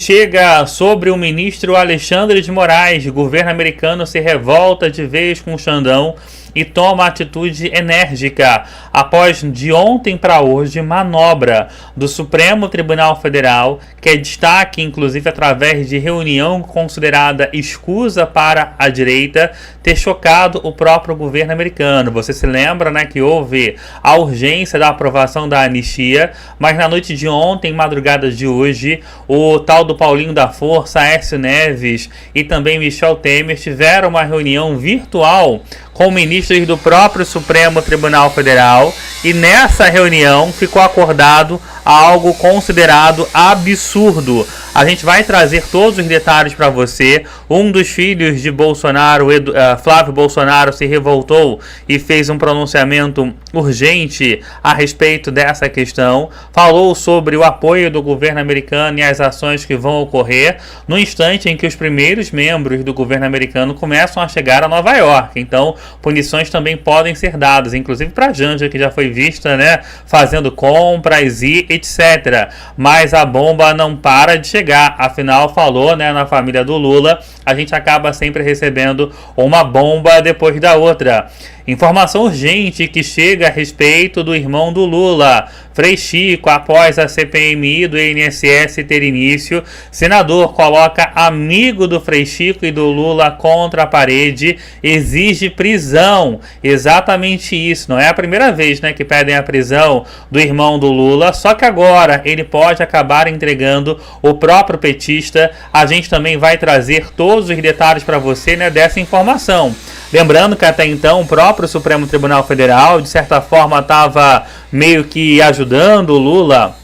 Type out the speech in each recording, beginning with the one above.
chega sobre o ministro Alexandre de Moraes. O governo americano se revolta de vez com o Xandão e toma atitude enérgica após de ontem para hoje manobra do Supremo Tribunal Federal, que é destaque inclusive através de reunião considerada escusa para a direita, ter chocado o próprio governo americano. Você se lembra, né, que houve a urgência da aprovação da anistia, mas na noite de ontem, madrugada de hoje, o tal do Paulinho da Força, Aécio Neves e também Michel Temer tiveram uma reunião virtual com ministros do próprio Supremo Tribunal Federal, e nessa reunião ficou acordado algo considerado absurdo. A gente vai trazer todos os detalhes para você. Um dos filhos de Bolsonaro, Flávio Bolsonaro, se revoltou e fez um pronunciamento urgente a respeito dessa questão. Falou sobre o apoio do governo americano e as ações que vão ocorrer no instante em que os primeiros membros do governo americano começam a chegar a Nova York. Então, punições também podem ser dadas, inclusive para a Janja, que já foi vista, né, fazendo compras e etc. Mas a bomba não para de chegar. Afinal, falou, né, na família do Lula, a gente acaba sempre recebendo uma bomba depois da outra. Informação urgente que chega a respeito do irmão do Lula, Frei Chico. Após a CPMI do INSS ter início, senador coloca amigo do Frei Chico e do Lula contra a parede, exige prisão. Exatamente isso. Não é a primeira vez, né, que pedem a prisão do irmão do Lula, só que agora ele pode acabar entregando o próprio petista. A gente também vai trazer todos os detalhes para você, né, dessa informação. Lembrando que até então o próprio Supremo Tribunal Federal, de certa forma, estava meio que ajudando o Lula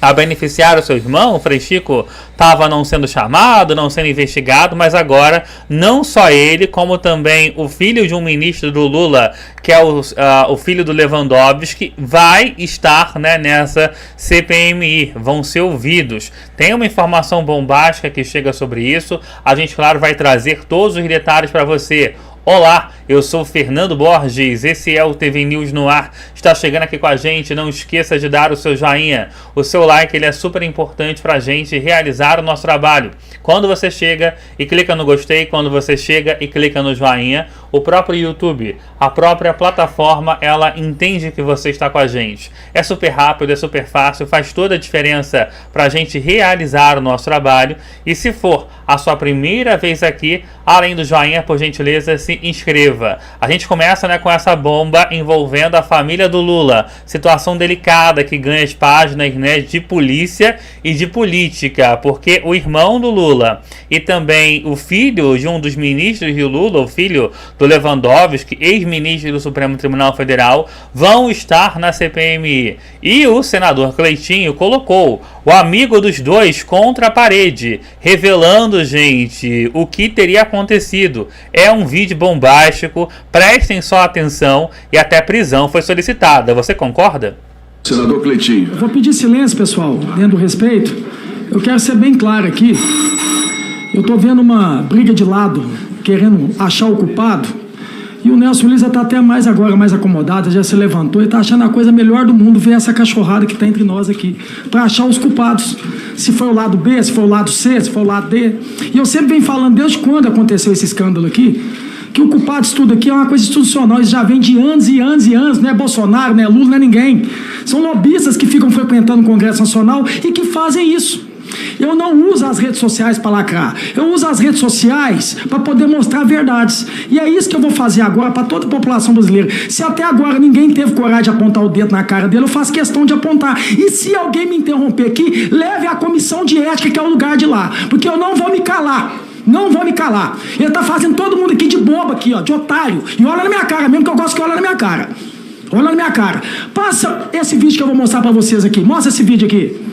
a beneficiar o seu irmão. O Frei Chico estava não sendo chamado, não sendo investigado, mas agora não só ele, como também o filho de um ministro do Lula, que é o filho do Lewandowski, vai estar, né, nessa CPMI, vão ser ouvidos. Tem uma informação bombástica que chega sobre isso, a gente, claro, vai trazer todos os detalhes para você. Olá, eu sou Fernando Borges, esse é o TV News no ar, está chegando aqui com a gente. Não esqueça de dar o seu joinha, o seu like, ele é super importante para a gente realizar o nosso trabalho. Quando você chega e clica no gostei, quando você chega e clica no joinha, o próprio YouTube, a própria plataforma, ela entende que você está com a gente. É super rápido, é super fácil, faz toda a diferença para a gente realizar o nosso trabalho. E se for a sua primeira vez aqui, além do joinha, por gentileza, se inscreva. A gente começa, né, com essa bomba envolvendo a família do Lula. Situação delicada que ganha as páginas, né, de polícia e de política, porque o irmão do Lula e também o filho de um dos ministros do Lula, o filho do Lewandowski, ex-ministro do Supremo Tribunal Federal, vão estar na CPMI. E o senador Cleitinho colocou o amigo dos dois contra a parede, revelando, gente, o que teria acontecido. É um vídeo bombástico, prestem só atenção, e até prisão foi solicitada. Você concorda? Senador Cleitinho. Eu vou pedir silêncio, pessoal, dentro do respeito. Eu quero ser bem claro aqui. Eu tô vendo uma briga de lado, querendo achar o culpado. E o Nelson Lisa tá até mais acomodado, já se levantou e tá achando a coisa melhor do mundo ver essa cachorrada que tá entre nós aqui, para achar os culpados. Se foi o lado B, se foi o lado C, se foi o lado D. E eu sempre venho falando, desde quando aconteceu esse escândalo aqui, que o culpado disso tudo aqui é uma coisa institucional, isso já vem de anos e anos e anos, não é Bolsonaro, não é Lula, não é ninguém. São lobistas que ficam frequentando o Congresso Nacional e que fazem isso. Eu não uso as redes sociais para lacrar, eu uso as redes sociais para poder mostrar verdades. E é isso que eu vou fazer agora para toda a população brasileira. Se até agora ninguém teve coragem de apontar o dedo na cara dele, eu faço questão de apontar. E se alguém me interromper aqui, leve a comissão de ética, que é o lugar de lá, porque eu não vou me calar. Não vou me calar. Ele tá fazendo todo mundo aqui de bobo aqui, ó, de otário. E olha na minha cara mesmo, que eu gosto que olha na minha cara. Olha na minha cara. Passa esse vídeo que eu vou mostrar para vocês aqui. Mostra esse vídeo aqui.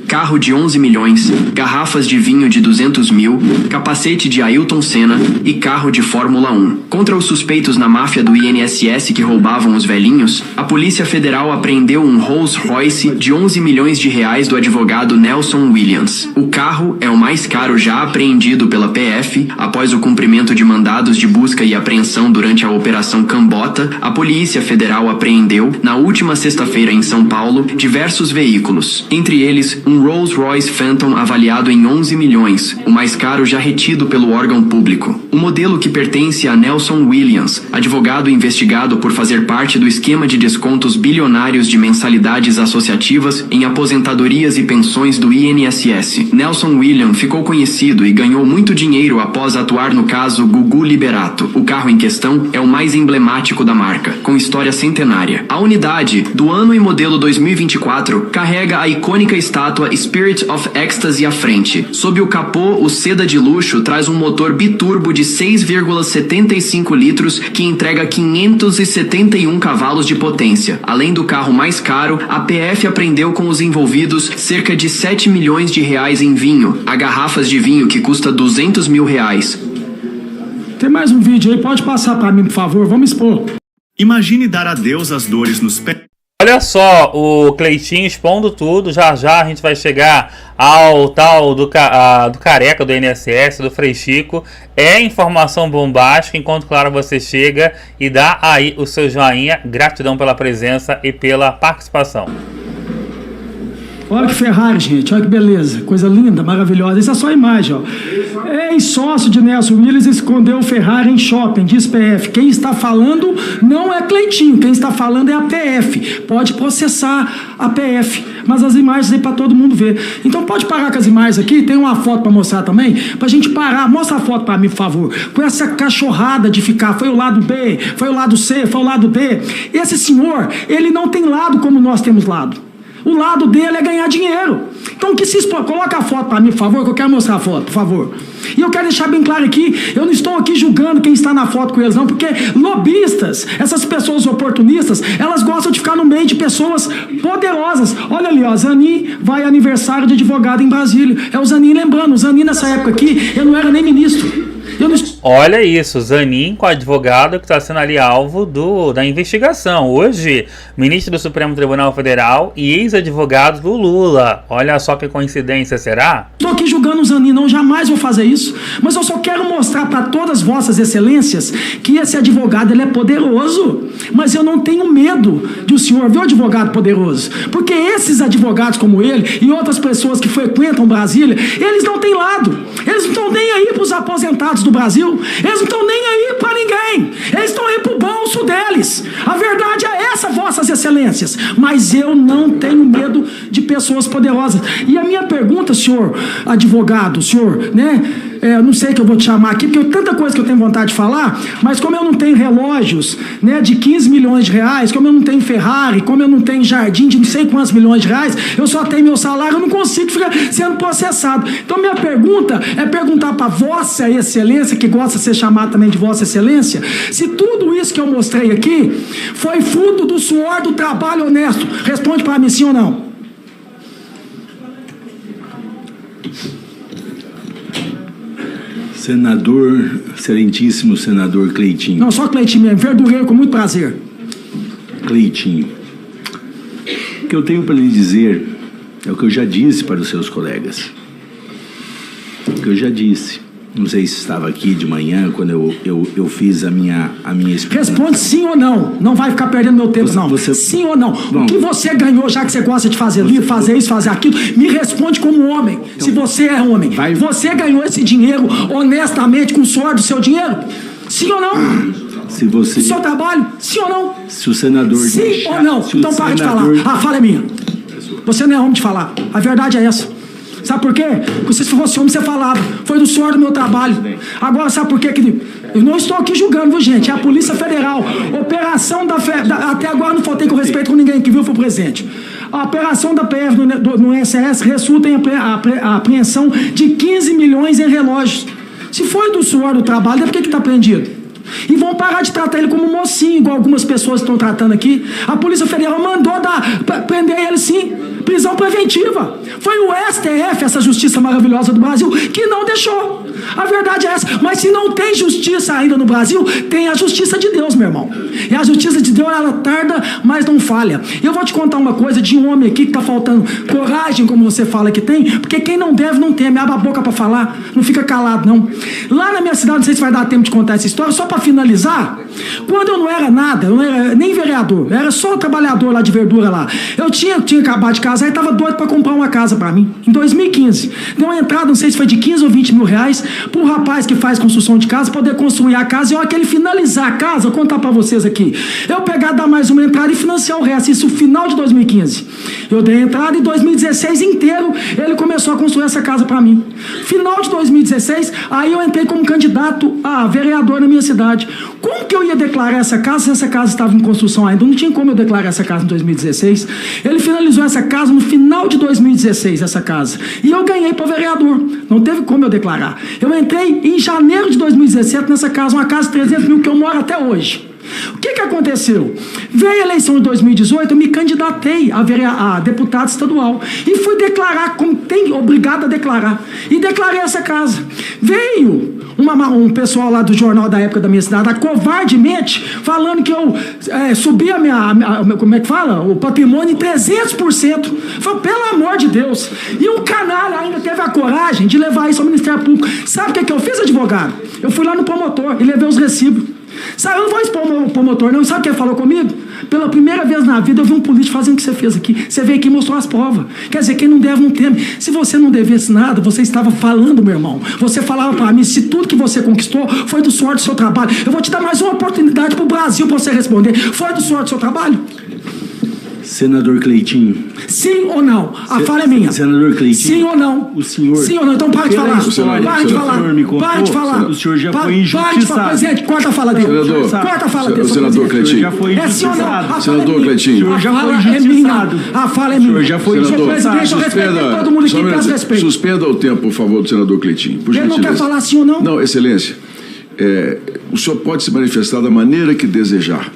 Carro de 11 milhões, garrafas de vinho de 200 mil, capacete de Ailton Senna e carro de Fórmula 1. Contra os suspeitos na máfia do INSS que roubavam os velhinhos, a Polícia Federal apreendeu um Rolls Royce de 11 milhões de reais do advogado Nelson Williams. O carro é o mais caro já apreendido pela PF. Após o cumprimento de mandados de busca e apreensão durante a Operação Cambota, a Polícia Federal apreendeu, na última sexta-feira em São Paulo, diversos veículos, entre eles um Rolls-Royce Phantom avaliado em 11 milhões, o mais caro já retido pelo órgão público. O modelo que pertence a Nelson Williams, advogado investigado por fazer parte do esquema de descontos bilionários de mensalidades associativas em aposentadorias e pensões do INSS. Nelson Williams ficou conhecido e ganhou muito dinheiro após atuar no caso Gugu Liberato. O carro em questão é o mais emblemático da marca, com história centenária. A unidade, do ano e modelo 2024, carrega a icônica estátua Spirit of Ecstasy à frente. Sob o capô, o seda de luxo traz um motor biturbo de 6,75 litros que entrega 571 cavalos de potência. Além do carro mais caro, a PF apreendeu com os envolvidos cerca de 7 milhões de reais em vinho. Há garrafas de vinho que custa 200 mil reais. Tem mais um vídeo aí, pode passar para mim, por favor, vamos expor. Imagine dar adeus às dores nos pés. Olha só, o Cleitinho expondo tudo, já a gente vai chegar ao tal do careca do INSS, do Frei Chico. É informação bombástica, enquanto, claro, você chega e dá aí o seu joinha. Gratidão pela presença e pela participação. Olha que Ferrari, gente, olha que beleza, coisa linda, maravilhosa. Isso é só a imagem, ó. Ex-sócio de Nelson Williams escondeu o Ferrari em shopping, diz PF. Quem está falando não é Cleitinho, quem está falando é a PF. Pode processar a PF, mas as imagens aí para todo mundo ver. Então pode parar com as imagens aqui, tem uma foto para mostrar também, pra gente parar. Mostra a foto para mim, por favor. Com essa cachorrada de ficar, foi o lado B, foi o lado C, foi o lado D. Esse senhor, ele não tem lado como nós temos lado. O lado dele é ganhar dinheiro. Então, que se expor, coloca a foto para mim, por favor, que eu quero mostrar a foto, por favor. E eu quero deixar bem claro aqui, eu não estou aqui julgando quem está na foto com eles, não, porque lobistas, essas pessoas oportunistas, elas gostam de ficar no meio de pessoas poderosas. Olha ali, ó, Zanin vai aniversário de advogado em Brasília. É o Zanin lembrando, o Zanin nessa época aqui, eu não era nem ministro. Olha isso, Zanin com advogado que está sendo ali alvo da investigação. Hoje, ministro do Supremo Tribunal Federal e ex-advogado do Lula. Olha só que coincidência, será? Estou aqui julgando o Zanin, não, jamais vou fazer isso. Mas eu só quero mostrar para todas vossas excelências que esse advogado, ele é poderoso. Mas eu não tenho medo de o senhor ver o advogado poderoso. Porque esses advogados como ele e outras pessoas que frequentam Brasília, eles não têm lado. Eles não estão nem aí para os aposentados do Brasil. Eles não estão nem aí para ninguém. Eles estão aí para o bolso deles. A verdade é essa, vossas excelências. Mas eu não tenho medo de pessoas poderosas. E a minha pergunta, senhor advogado, senhor, né? Eu não sei o que eu vou te chamar aqui, porque tanta coisa que eu tenho vontade de falar, mas como eu não tenho relógios, né, de 15 milhões de reais, como eu não tenho Ferrari, como eu não tenho jardim de não sei quantos milhões de reais, eu só tenho meu salário, eu não consigo ficar sendo processado. Então minha pergunta é perguntar para vossa excelência, que gosta de ser chamado também de vossa excelência, se tudo isso que eu mostrei aqui foi fruto do suor do trabalho honesto. Responde para mim, sim ou não? Senador, excelentíssimo senador Cleitinho. Não, só Cleitinho mesmo, verdureiro, com muito prazer. Cleitinho, o que eu tenho para lhe dizer é o que eu já disse para os seus colegas. O que eu já disse. Não sei se estava aqui de manhã, quando eu fiz a minha explicação. Responde sim ou não. Não vai ficar perdendo meu tempo, não. Sim ou não. Bom, o que você ganhou, já que você gosta de fazer livro, fazer isso, fazer aquilo, me responde como homem. Então, se você é homem. Você ganhou esse dinheiro honestamente com o suor do seu dinheiro? Sim ou não? Se você... O seu trabalho? Sim ou não? Se o senador... Sim deixar, ou não? Então para de falar. A fala é minha. Você não é homem de falar. A verdade é essa. Sabe por quê? Porque se fosse homem, você falava. Foi do suor do meu trabalho. Agora, sabe por quê? Eu não estou aqui julgando, viu, gente? É a Polícia Federal. Operação até agora não faltei com respeito com ninguém que viu, foi o presidente. A operação da PF no INSS resulta em a apreensão de 15 milhões em relógios. Se foi do suor do trabalho, é por que está apreendido? E vão parar de tratar ele como mocinho, igual algumas pessoas estão tratando aqui. A Polícia Federal mandou prender ele sim. Prisão preventiva. Foi o STF, essa justiça maravilhosa do Brasil, que não deixou. A verdade é essa. Mas se não tem justiça ainda no Brasil, tem a justiça de Deus, meu irmão. E a justiça de Deus, ela tarda, mas não falha. E eu vou te contar uma coisa de um homem aqui que está faltando coragem, como você fala que tem, porque quem não deve, não teme. Abre a boca para falar, não fica calado, não. Lá na minha cidade, não sei se vai dar tempo de contar essa história, só para finalizar, quando eu não era nada, eu não era nem vereador, eu era só um trabalhador lá de verdura lá. Eu tinha acabado de casar, casar e estava doido para comprar uma casa para mim. Em 2015. Deu uma entrada, não sei se foi de 15 ou 20 mil reais, para o rapaz que faz construção de casa poder construir a casa. E a hora que ele finalizar a casa, vou contar para vocês aqui. Eu pegar, dar mais uma entrada e financiar o resto. Isso no final de 2015. Eu dei a entrada e em 2016 inteiro ele começou a construir essa casa para mim. Final de 2016, aí eu entrei como candidato a vereador na minha cidade. Como que eu ia declarar essa casa se essa casa estava em construção ainda? Não tinha como eu declarar essa casa em 2016. Ele finalizou essa casa no final de 2016, essa casa. E eu ganhei para vereador. Não teve como eu declarar. Eu entrei em janeiro de 2017 nessa casa, uma casa de 300 mil que eu moro até hoje. O que aconteceu? Veio a eleição de 2018, eu me candidatei a deputado estadual e fui declarar, como tem obrigado a declarar, e declarei essa casa. Veio um pessoal lá do jornal da época da minha cidade, covardemente, falando que eu subi como é que fala? O patrimônio em 300%. Falei, pelo amor de Deus. E um canalha ainda teve a coragem de levar isso ao Ministério Público. Sabe o que eu fiz, advogado? Eu fui lá no promotor e levei os recibos. Sabe, eu não vou expor o promotor, não. Sabe o que ele falou comigo? Pela primeira vez na vida eu vi um político fazendo o que você fez aqui. Você veio aqui e mostrou as provas. Quer dizer, quem não deve não teme. Se você não devesse nada, você estava falando, meu irmão. Você falava para mim, se tudo que você conquistou foi do suor do seu trabalho. Eu vou te dar mais uma oportunidade pro Brasil para você responder. Foi do suor do seu trabalho? Senador Cleitinho. Sim ou não? A fala é minha. Senador Cleitinho. Sim ou não? O senhor... Sim ou não? Então para de falar. Para de falar. Para de falar. O senhor já foi injustiçado. Para de falar. Presidente, corta a fala dele. Corta a fala dele. Senador Cleitinho. É sim ou não? Senador Cleitinho. A fala é minha. A fala é minha. O senhor já foi injustiçado. Senador, presidente, todo mundo aqui peço respeito. Suspenda o tempo, por favor, do senador Cleitinho. Por ele não quer falar sim ou não? Não, excelência. O senhor pode se manifestar da maneira que desejar.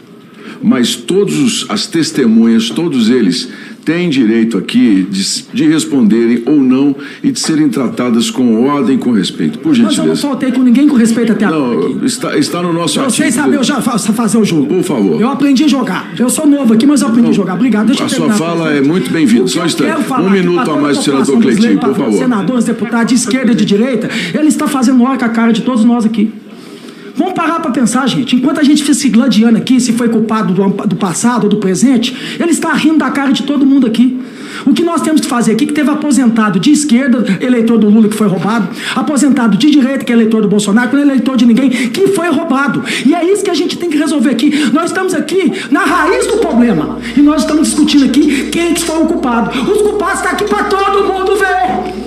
Mas todas as testemunhas, todos eles têm direito aqui de responderem ou não e de serem tratadas com ordem e com respeito. Por gentileza. Mas eu não faltei com ninguém com respeito até agora. Não, está no nosso artigo. Vocês sabem já fazer o jogo. Por favor. Eu aprendi a jogar. Eu sou novo aqui, mas eu aprendi a jogar. Obrigado. Deixa a sua fala é muito bem-vinda. Só um instante. Um minuto a mais do senador Cleitinho, por favor. Senadores, deputados de esquerda e de direita, ele está fazendo hora com a cara de todos nós aqui. Vamos parar para pensar, gente. Enquanto a gente fica se gladiando aqui, se foi culpado do passado ou do presente, ele está rindo da cara de todo mundo aqui. O que nós temos que fazer aqui, que teve aposentado de esquerda, eleitor do Lula que foi roubado, aposentado de direita, que é eleitor do Bolsonaro, que não é eleitor de ninguém, que foi roubado. E é isso que a gente tem que resolver aqui. Nós estamos aqui na raiz do problema. E nós estamos discutindo aqui quem que foi o culpado. Os culpados estão aqui para todo mundo ver.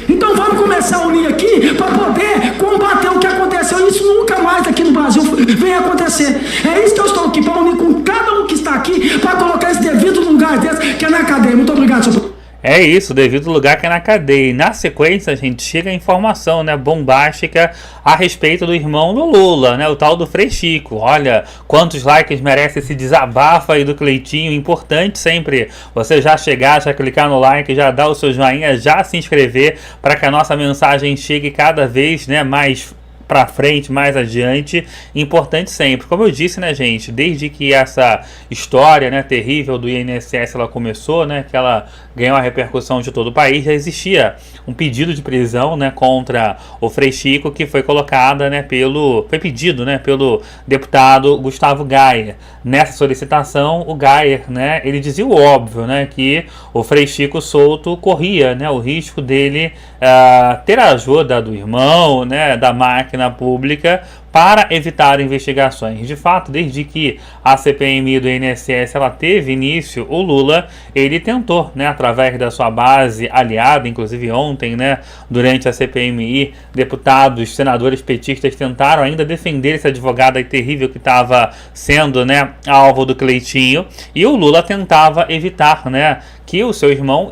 Então vamos começar a unir aqui para poder combater o que aconteceu. Isso nunca mais aqui no Brasil vem acontecer. É isso que eu estou aqui, para unir com cada um que está aqui, para colocar esse devido lugar desse, que é na cadeia. Muito obrigado, senhor. É isso, devido ao lugar que é na cadeia. E na sequência, a gente chega a informação, né, bombástica a respeito do irmão do Lula, né, o tal do Frei Chico. Olha, quantos likes merece esse desabafo aí do Cleitinho. Importante sempre você já chegar, já clicar no like, já dar o seu joinha, já se inscrever para que a nossa mensagem chegue cada vez, né, mais para frente, mais adiante. Importante sempre, como eu disse, né, gente, desde que essa história, né, terrível do INSS ela começou, né, que ela ganhou a repercussão de todo o país, já existia um pedido de prisão, né, contra o Frei Chico, que foi colocada, né, foi pedido, né, pelo deputado Gustavo Gayer. Nessa solicitação, o Gayer, né, ele dizia o óbvio, né, que o Frei Chico solto corria, né, o risco dele ter a ajuda do irmão, né, da máquina pública para evitar investigações. De fato, desde que a CPMI do INSS ela teve início, o Lula ele tentou, né, através da sua base aliada, inclusive ontem, né, durante a CPMI, deputados, senadores petistas tentaram ainda defender esse advogado aí terrível que estava sendo, né, alvo do Cleitinho, e o Lula tentava evitar, né, que o seu irmão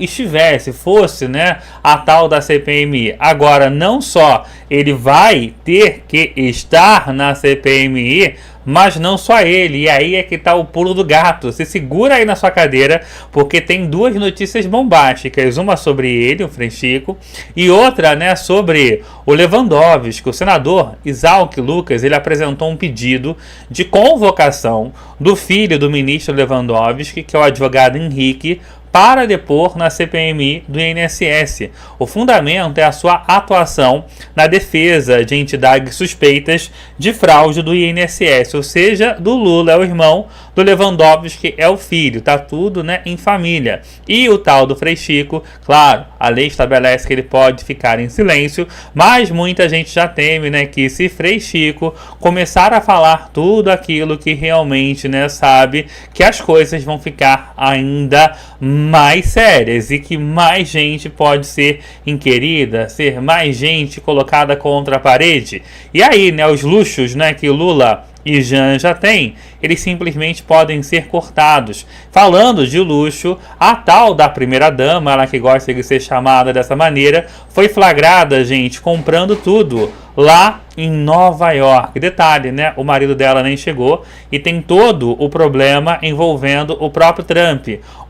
fosse, né, a tal da CPMI. Agora, não só ele vai ter que estar na CPMI, mas não só ele. E aí é que tá o pulo do gato. Se segura aí na sua cadeira, porque tem duas notícias bombásticas. Uma sobre ele, o Frei Chico, e outra, né, sobre o Lewandowski. O senador Exalc Lucas, ele apresentou um pedido de convocação do filho do ministro Lewandowski, que é o advogado Henrique, para depor na CPMI do INSS. O fundamento é a sua atuação na defesa de entidades suspeitas de fraude do INSS, ou seja, do Lula, é o irmão do Lewandowski é o filho, tá tudo, né, em família. E o tal do Frei Chico, claro, a lei estabelece que ele pode ficar em silêncio, mas muita gente já teme, né, que se Frei Chico começar a falar tudo aquilo que realmente, né, sabe que as coisas vão ficar ainda mais sérias e que mais gente pode ser inquirida, ser mais gente colocada contra a parede. E aí, né, os luxos, né, que Lula e Janja tem, eles simplesmente podem ser cortados. Falando de luxo, a tal da primeira-dama, ela que gosta de ser chamada dessa maneira, foi flagrada, gente, comprando tudo lá em Nova York. Detalhe, né? O marido dela nem chegou e tem todo o problema envolvendo o próprio Trump.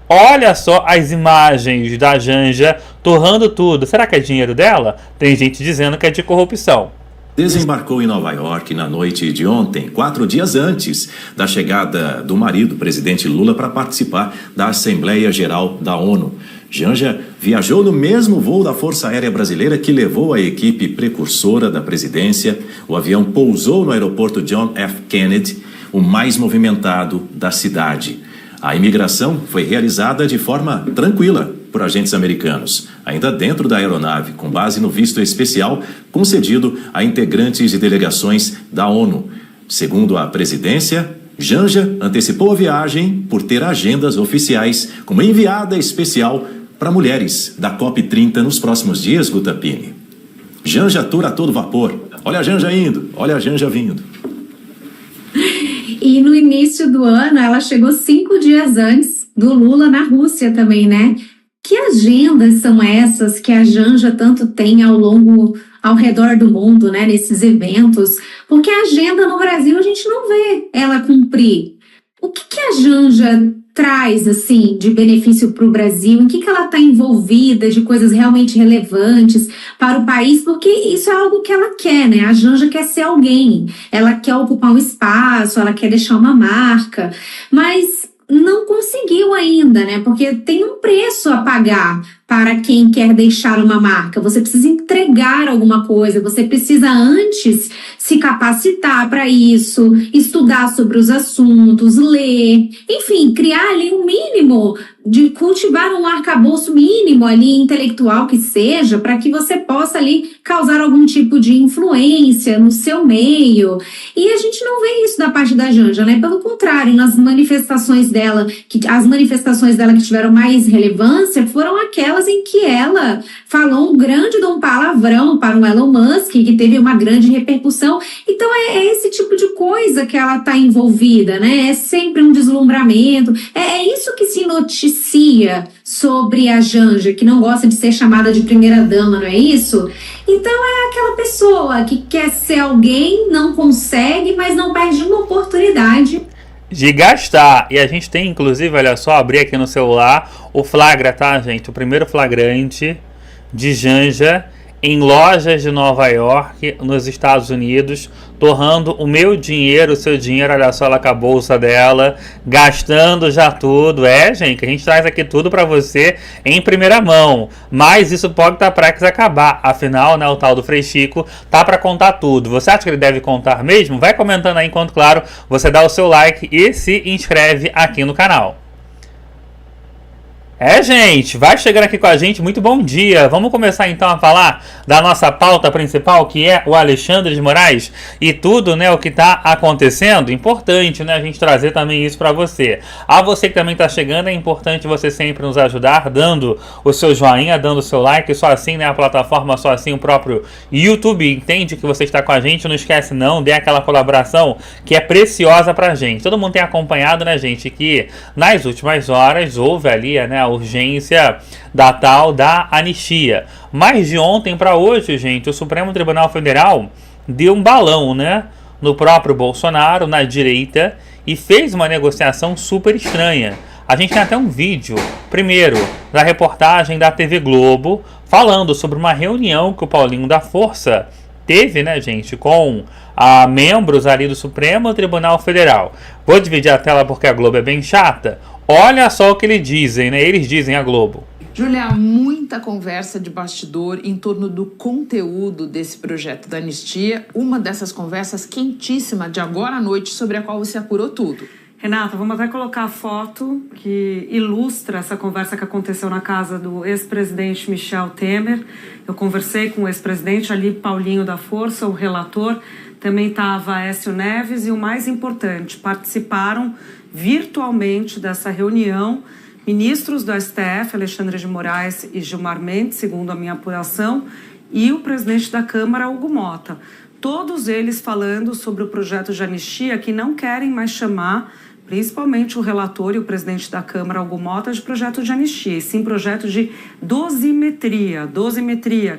Olha só as imagens da Janja torrando tudo. Será que é dinheiro dela? Tem gente dizendo que é de corrupção. Desembarcou em Nova York na noite de ontem, 4 dias antes da chegada do marido, presidente Lula, para participar da Assembleia Geral da ONU. Janja viajou no mesmo voo da Força Aérea Brasileira que levou a equipe precursora da presidência. O avião pousou no aeroporto John F. Kennedy, o mais movimentado da cidade. A imigração foi realizada de forma tranquila por agentes americanos, ainda dentro da aeronave, com base no visto especial concedido a integrantes de delegações da ONU. Segundo a presidência, Janja antecipou a viagem por ter agendas oficiais como enviada especial para mulheres da COP30 nos próximos dias, Guta Pini. Janja atura a todo vapor. Olha a Janja indo, olha a Janja vindo. E no início do ano, ela chegou 5 dias antes do Lula na Rússia também, né? Que agendas são essas que a Janja tanto tem ao redor do mundo, né? Nesses eventos. Porque a agenda no Brasil a gente não vê ela cumprir. O que a Janja traz, assim, de benefício para o Brasil? Em que ela está envolvida de coisas realmente relevantes para o país? Porque isso é algo que ela quer, né? A Janja quer ser alguém. Ela quer ocupar um espaço, ela quer deixar uma marca. Mas não conseguiu ainda, né? Porque tem um preço a pagar para quem quer deixar uma marca. Você precisa entregar alguma coisa, você precisa antes se capacitar para isso, estudar sobre os assuntos, ler, enfim, criar ali um mínimo de cultivar um arcabouço mínimo ali intelectual que seja, para que você possa ali causar algum tipo de influência no seu meio. E a gente não vê isso da parte da Janja, né? Pelo contrário, nas manifestações dela, as manifestações dela que tiveram mais relevância foram aquelas em que ela falou um grande de um palavrão para o Elon Musk, que teve uma grande repercussão. Então é esse tipo de coisa que ela está envolvida, né? É sempre um deslumbramento. É isso que se noticia sobre a Janja, que não gosta de ser chamada de primeira-dama, não é isso? Então é aquela pessoa que quer ser alguém, não consegue, mas não perde uma oportunidade de gastar. E a gente tem, inclusive, olha só, abrir aqui no celular o flagra, tá, gente? O primeiro flagrante de Janja em lojas de Nova York, nos Estados Unidos, torrando o meu dinheiro, o seu dinheiro, olha só, ela com a bolsa dela, gastando já tudo. É, gente, a gente traz aqui tudo pra você em primeira mão, mas isso pode estar prestes a acabar. Afinal, né, o tal do Frei Chico tá pra contar tudo. Você acha que ele deve contar mesmo? Vai comentando aí enquanto, claro, você dá o seu like e se inscreve aqui no canal. É, gente, vai chegando aqui com a gente, muito bom dia. Vamos começar então a falar da nossa pauta principal, que é o Alexandre de Moraes e tudo, né, o que está acontecendo. Importante, né, a gente trazer também isso para você. A você que também está chegando, é importante você sempre nos ajudar, dando o seu joinha, dando o seu like, só assim, né, a plataforma, só assim o próprio YouTube entende que você está com a gente. Não esquece não, dê aquela colaboração que é preciosa pra gente. Todo mundo tem acompanhado, né, gente, que nas últimas horas houve ali, né, a urgência da tal da anistia. Mas de ontem para hoje, gente, o Supremo Tribunal Federal deu um balão, né, no próprio Bolsonaro, na direita, e fez uma negociação super estranha. A gente tem até um vídeo, primeiro, da reportagem da TV Globo, falando sobre uma reunião que o Paulinho da Força teve, né, gente, com membros ali do Supremo Tribunal Federal. Vou dividir a tela porque a Globo é bem chata. Olha só o que eles dizem, né? Eles dizem, a Globo. Júlia, muita conversa de bastidor em torno do conteúdo desse projeto da anistia. Uma dessas conversas quentíssima de agora à noite, sobre a qual você apurou tudo. Renata, vamos até colocar a foto que ilustra essa conversa que aconteceu na casa do ex-presidente Michel Temer. Eu conversei com o ex-presidente ali, Paulinho da Força, o relator. Também estava Aécio Neves e o mais importante, participaram virtualmente dessa reunião ministros do STF, Alexandre de Moraes e Gilmar Mendes, segundo a minha apuração, e o presidente da Câmara, Hugo Mota. Todos eles falando sobre o projeto de anistia, que não querem mais chamar, principalmente o relator e o presidente da Câmara, Hugo Mota, de projeto de anistia, e sim projeto de dosimetria,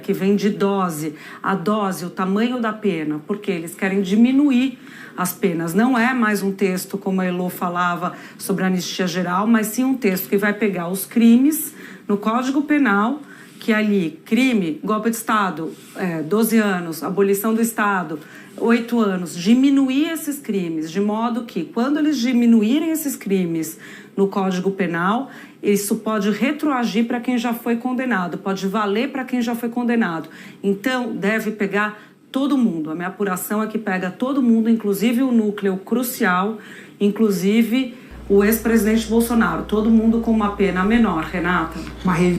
que vem de dose, a dose, o tamanho da pena, porque eles querem diminuir as penas. Não é mais um texto, como a Elô falava, sobre a anistia geral, mas sim um texto que vai pegar os crimes no Código Penal, que ali, crime, golpe de Estado, 12 anos, abolição do Estado, 8 anos, diminuir esses crimes, de modo que, quando eles diminuírem esses crimes no Código Penal, isso pode retroagir para quem já foi condenado, pode valer para quem já foi condenado. Então, deve pegar todo mundo. A minha apuração é que pega todo mundo, inclusive o núcleo crucial, inclusive o ex-presidente Bolsonaro, todo mundo com uma pena menor, Renata.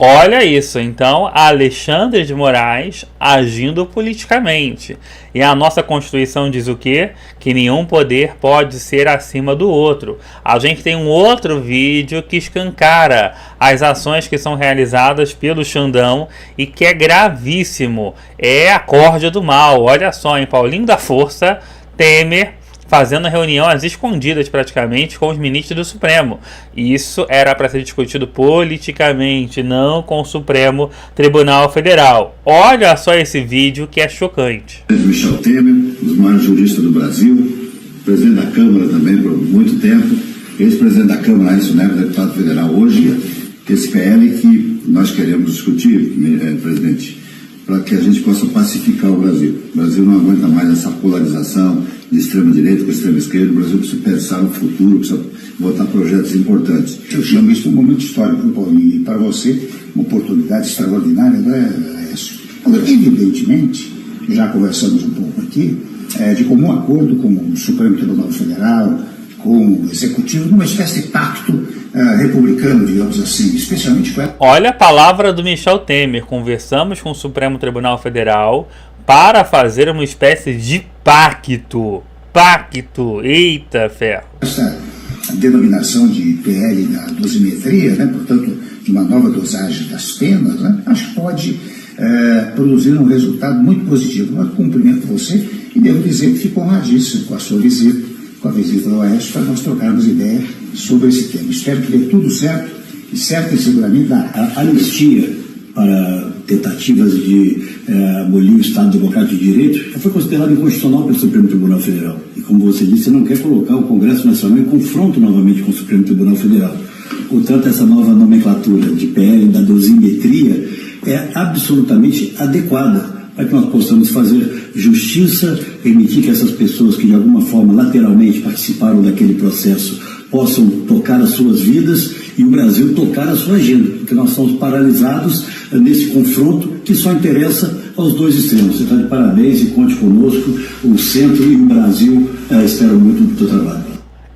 Olha isso, então, Alexandre de Moraes agindo politicamente. E a nossa Constituição diz o quê? Que nenhum poder pode ser acima do outro. A gente tem um outro vídeo que escancara as ações que são realizadas pelo Xandão e que é gravíssimo. É a corda do mal. Olha só, em Paulinho da Força, Temer fazendo reunião às escondidas praticamente com os ministros do Supremo. Isso era para ser discutido politicamente, não com o Supremo Tribunal Federal. Olha só esse vídeo que é chocante. Michel Temer, um dos maiores juristas do Brasil, presidente da Câmara também por muito tempo, ex-presidente da Câmara, Aécio Neves, deputado federal hoje, esse PL que nós queremos discutir, presidente, para que a gente possa pacificar o Brasil. O Brasil não aguenta mais essa polarização de extrema-direita com extrema-esquerda. O Brasil precisa pensar no futuro, precisa votar projetos importantes. Eu chamo isso de um momento histórico, Paulinho, e para você, uma oportunidade extraordinária, não é isso? Evidentemente, já conversamos um pouco aqui, de comum acordo com o Supremo Tribunal Federal, com o Executivo, numa espécie de pacto republicano, digamos assim, especialmente com... Olha a palavra do Michel Temer. Conversamos com o Supremo Tribunal Federal para fazer uma espécie de pacto. Eita, ferro. Essa denominação de PL da dosimetria, né, portanto, de uma nova dosagem das penas, né, acho que pode produzir um resultado muito positivo. Eu cumprimento você e devo dizer que fico honradíssimo com a sua visita, com a visita do Oeste, para nós trocarmos ideia sobre esse tema. Espero que dê tudo certo e certo e seguramente a anistia para tentativas de abolir o Estado Democrático de Direito já foi considerado inconstitucional pelo Supremo Tribunal Federal. E como você disse, você não quer colocar o Congresso Nacional em confronto novamente com o Supremo Tribunal Federal. Portanto, essa nova nomenclatura de PL da dosimetria é absolutamente adequada para que nós possamos fazer justiça, permitir que essas pessoas que de alguma forma lateralmente participaram daquele processo possam tocar as suas vidas e o Brasil tocar a sua agenda, porque nós estamos paralisados nesse confronto que só interessa aos dois extremos. Você está de parabéns e conte conosco, o Centro e o Brasil esperam muito do seu trabalho.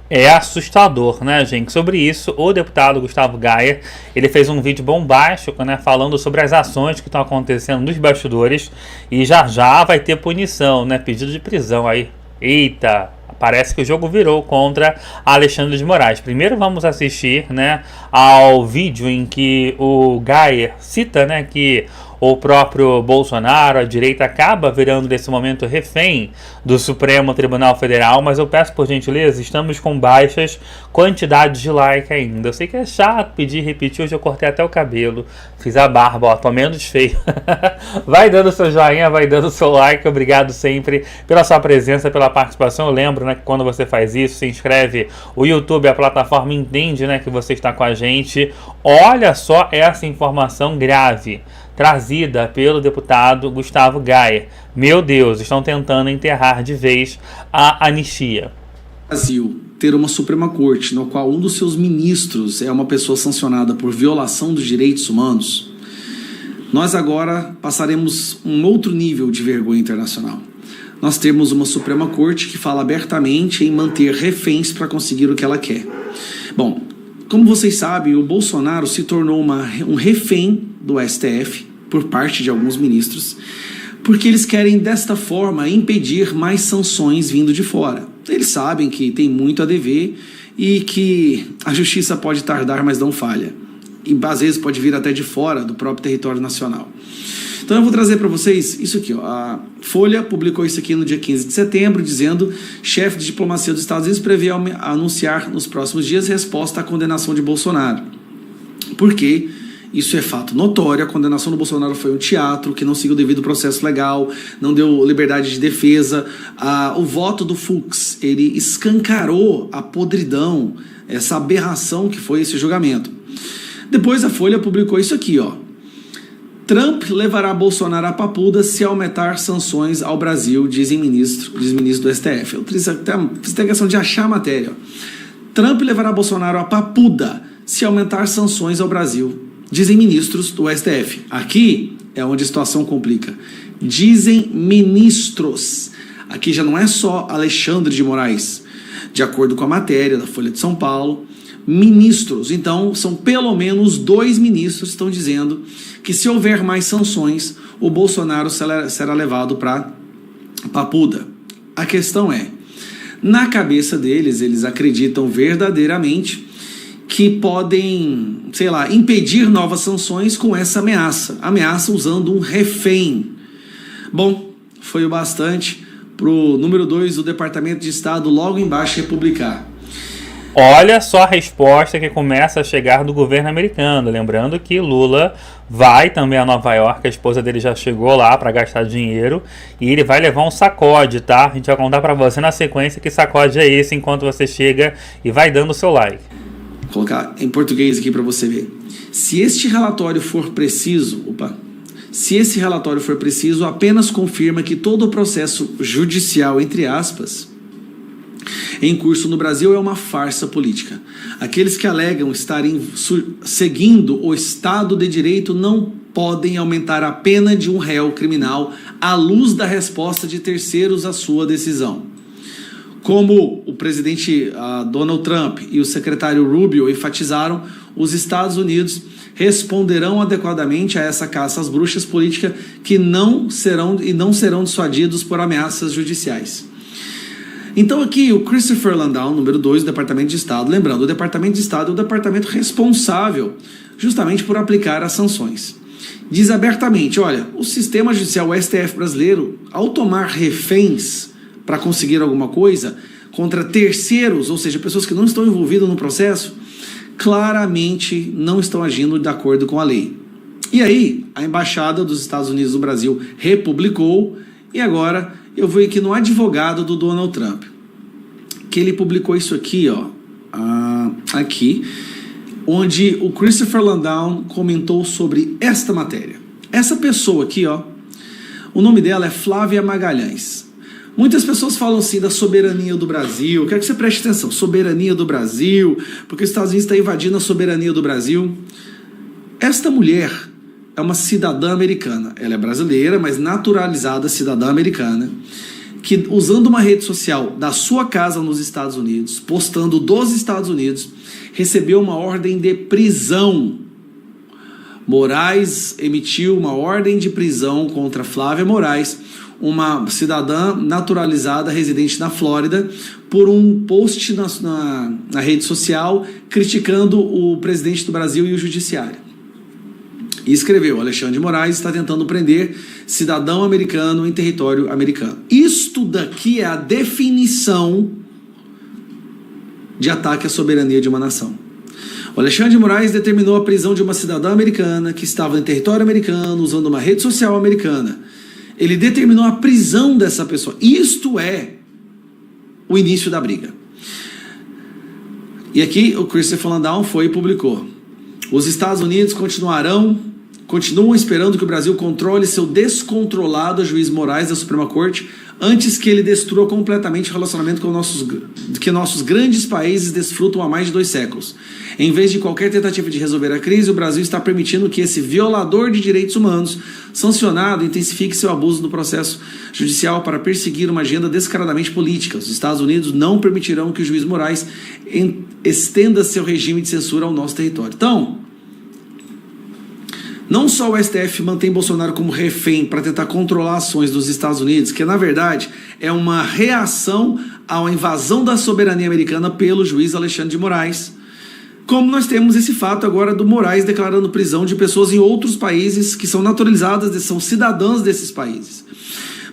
É assustador, né, gente? Sobre isso, o deputado Gustavo Gayer, ele fez um vídeo bombástico, né, falando sobre as ações que estão acontecendo nos bastidores e já vai ter punição, né, pedido de prisão aí. Eita, parece que o jogo virou contra Alexandre de Moraes. Primeiro vamos assistir, né, ao vídeo em que o Gayer cita, né, que o próprio Bolsonaro, a direita, acaba virando nesse momento refém do Supremo Tribunal Federal, mas eu peço por gentileza, estamos com baixas quantidades de like ainda. Eu sei que é chato pedir e repetir, hoje eu cortei até o cabelo, fiz a barba, ó, tô menos feio. Vai dando seu joinha, vai dando seu like, obrigado sempre pela sua presença, pela participação. Eu lembro, né, que quando você faz isso, se inscreve, o YouTube, a plataforma entende, né, que você está com a gente. Olha só essa informação grave trazida pelo deputado Gustavo Gayer. Meu Deus, estão tentando enterrar de vez a anistia. Brasil ter uma Suprema Corte no qual um dos seus ministros é uma pessoa sancionada por violação dos direitos humanos, nós agora passaremos um outro nível de vergonha internacional. nós temos uma Suprema Corte que fala abertamente em manter reféns para conseguir o que ela quer. Bom, como vocês sabem, o Bolsonaro se tornou um refém do STF por parte de alguns ministros, porque eles querem desta forma impedir mais sanções vindo de fora. Eles sabem que tem muito a dever e que a justiça pode tardar, mas não falha. E às vezes pode vir até de fora do próprio território nacional. Então eu vou trazer para vocês isso aqui, ó. A Folha publicou isso aqui no dia 15 de setembro, dizendo: chefe de diplomacia dos Estados Unidos prevê anunciar nos próximos dias resposta à condenação de Bolsonaro. Por quê? Isso é fato notório. A condenação do Bolsonaro foi um teatro que não seguiu o devido processo legal, não deu liberdade de defesa. O voto do Fux, ele escancarou a podridão, essa aberração que foi esse julgamento. Depois a Folha publicou isso aqui, ó. Trump levará Bolsonaro à papuda se aumentar sanções ao Brasil, diz ministro do STF. Eu fiz até a questão de achar a matéria. Ó. Trump levará Bolsonaro à papuda se aumentar sanções ao Brasil, dizem ministros do STF. Aqui é onde a situação complica. Dizem ministros. Aqui já não é só Alexandre de Moraes. De acordo com a matéria da Folha de São Paulo, ministros. Então, são pelo menos 2 ministros que estão dizendo que se houver mais sanções, o Bolsonaro será levado para papuda. A questão é, na cabeça deles, eles acreditam verdadeiramente que podem, impedir novas sanções com essa ameaça usando um refém. Bom, foi o bastante para o número 2 do Departamento de Estado logo embaixo republicar. Olha só a resposta que começa a chegar do governo americano. Lembrando que Lula vai também a Nova York, a esposa dele já chegou lá para gastar dinheiro e ele vai levar um sacode, tá? A gente vai contar para você na sequência que sacode é esse enquanto você chega e vai dando o seu like. Vou colocar em português aqui para você ver. Se este relatório for preciso, apenas confirma que todo o processo judicial, entre aspas, em curso no Brasil é uma farsa política. Aqueles que alegam estarem seguindo o Estado de Direito não podem aumentar a pena de um réu criminal à luz da resposta de terceiros à sua decisão. Como o presidente Donald Trump e o secretário Rubio enfatizaram, os Estados Unidos responderão adequadamente a essa caça às bruxas política que não serão dissuadidos por ameaças judiciais. Então aqui o Christopher Landau, número 2 do Departamento de Estado, lembrando, o Departamento de Estado é o departamento responsável justamente por aplicar as sanções. Diz abertamente, olha, o sistema judicial, o STF brasileiro, ao tomar reféns para conseguir alguma coisa contra terceiros, ou seja, pessoas que não estão envolvidas no processo, claramente não estão agindo de acordo com a lei. E aí, a Embaixada dos Estados Unidos no Brasil republicou, e agora eu vou aqui no advogado do Donald Trump, que ele publicou isso aqui, ó, aqui, onde o Christopher Landau comentou sobre esta matéria. Essa pessoa aqui, ó, o nome dela é Flávia Magalhães. Muitas pessoas falam assim da soberania do Brasil. Quero que você preste atenção. Soberania do Brasil, porque os Estados Unidos estão invadindo a soberania do Brasil. Esta mulher é uma cidadã americana. Ela é brasileira, mas naturalizada cidadã americana, que usando uma rede social da sua casa nos Estados Unidos, postando dos Estados Unidos, recebeu uma ordem de prisão. Moraes emitiu uma ordem de prisão contra Flávia Moraes, uma cidadã naturalizada residente na Flórida, por um post na rede social criticando o presidente do Brasil e o judiciário. E escreveu: Alexandre de Moraes está tentando prender cidadão americano em território americano. Isto daqui é a definição de ataque à soberania de uma nação. O Alexandre de Moraes determinou a prisão de uma cidadã americana que estava em território americano usando uma rede social americana. Ele determinou a prisão dessa pessoa. Isto é o início da briga. E aqui o Christopher Landau foi e publicou: os Estados Unidos continuarão continuam esperando que o Brasil controle seu descontrolado juiz Moraes da Suprema Corte antes que ele destrua completamente o relacionamento que nossos grandes países desfrutam há mais de 2 séculos. Em vez de qualquer tentativa de resolver a crise, o Brasil está permitindo que esse violador de direitos humanos, sancionado, intensifique seu abuso no processo judicial para perseguir uma agenda descaradamente política. Os Estados Unidos não permitirão que o juiz Moraes estenda seu regime de censura ao nosso território. Então, não só o STF mantém Bolsonaro como refém para tentar controlar ações dos Estados Unidos, que na verdade é uma reação à invasão da soberania americana pelo juiz Alexandre de Moraes, como nós temos esse fato agora do Moraes declarando prisão de pessoas em outros países que são naturalizadas, são cidadãs desses países.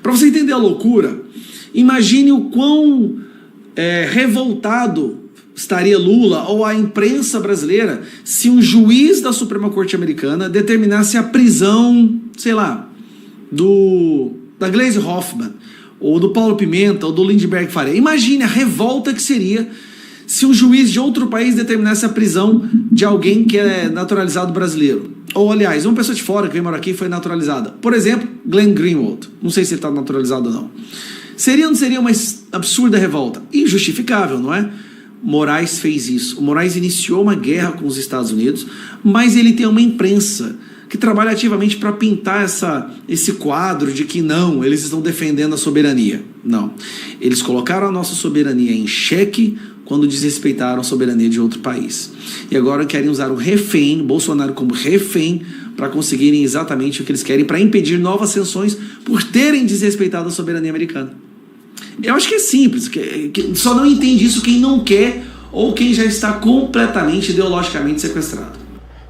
Para você entender a loucura, imagine o quão revoltado estaria Lula ou a imprensa brasileira se um juiz da Suprema Corte Americana determinasse a prisão, sei lá, da Gleisi Hoffmann, ou do Paulo Pimenta, ou do Lindbergh Faria. Imagine a revolta que seria se um juiz de outro país determinasse a prisão de alguém que é naturalizado brasileiro. Ou, aliás, uma pessoa de fora que veio morar aqui e foi naturalizada. Por exemplo, Glenn Greenwald. Não sei se ele está naturalizado ou não. Seria ou não seria uma absurda revolta? Injustificável, não é? Moraes fez isso. O Moraes iniciou uma guerra com os Estados Unidos, mas ele tem uma imprensa que trabalha ativamente para pintar esse quadro de que não, eles estão defendendo a soberania. Não. Eles colocaram a nossa soberania em xeque quando desrespeitaram a soberania de outro país. E agora querem usar o refém, Bolsonaro como refém, para conseguirem exatamente o que eles querem, para impedir novas sanções por terem desrespeitado a soberania americana. Eu acho que é simples, só não entende isso quem não quer ou quem já está completamente ideologicamente sequestrado.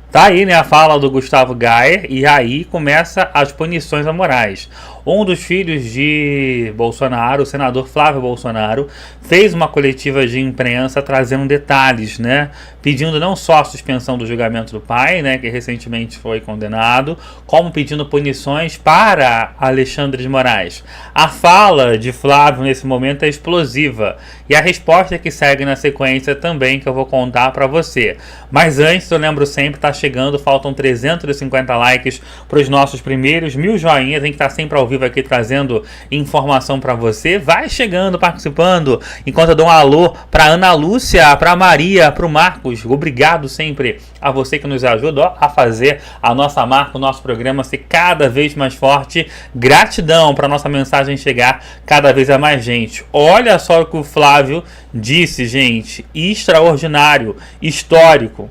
Tá aí, né, a fala do Gustavo Gayer, e aí começa as punições a Moraes. Um dos filhos de Bolsonaro, o senador Flávio Bolsonaro, fez uma coletiva de imprensa trazendo detalhes, né, pedindo não só a suspensão do julgamento do pai, né, que recentemente foi condenado, como pedindo punições para Alexandre de Moraes. A fala de Flávio nesse momento é explosiva, e a resposta que segue na sequência também, que eu vou contar para você. Mas antes, eu lembro sempre, tá chegando, faltam 350 likes para os nossos primeiros 1000 joinhas, a gente tá sempre ao vivo aqui trazendo informação para você. Vai chegando, participando, enquanto eu dou um alô para Ana Lúcia, para Maria, para o Marcos. Obrigado sempre a você que nos ajuda a fazer a nossa marca, o nosso programa ser cada vez mais forte. Gratidão para nossa mensagem chegar cada vez a mais gente. Olha só o que o Flávio disse, gente, extraordinário, histórico.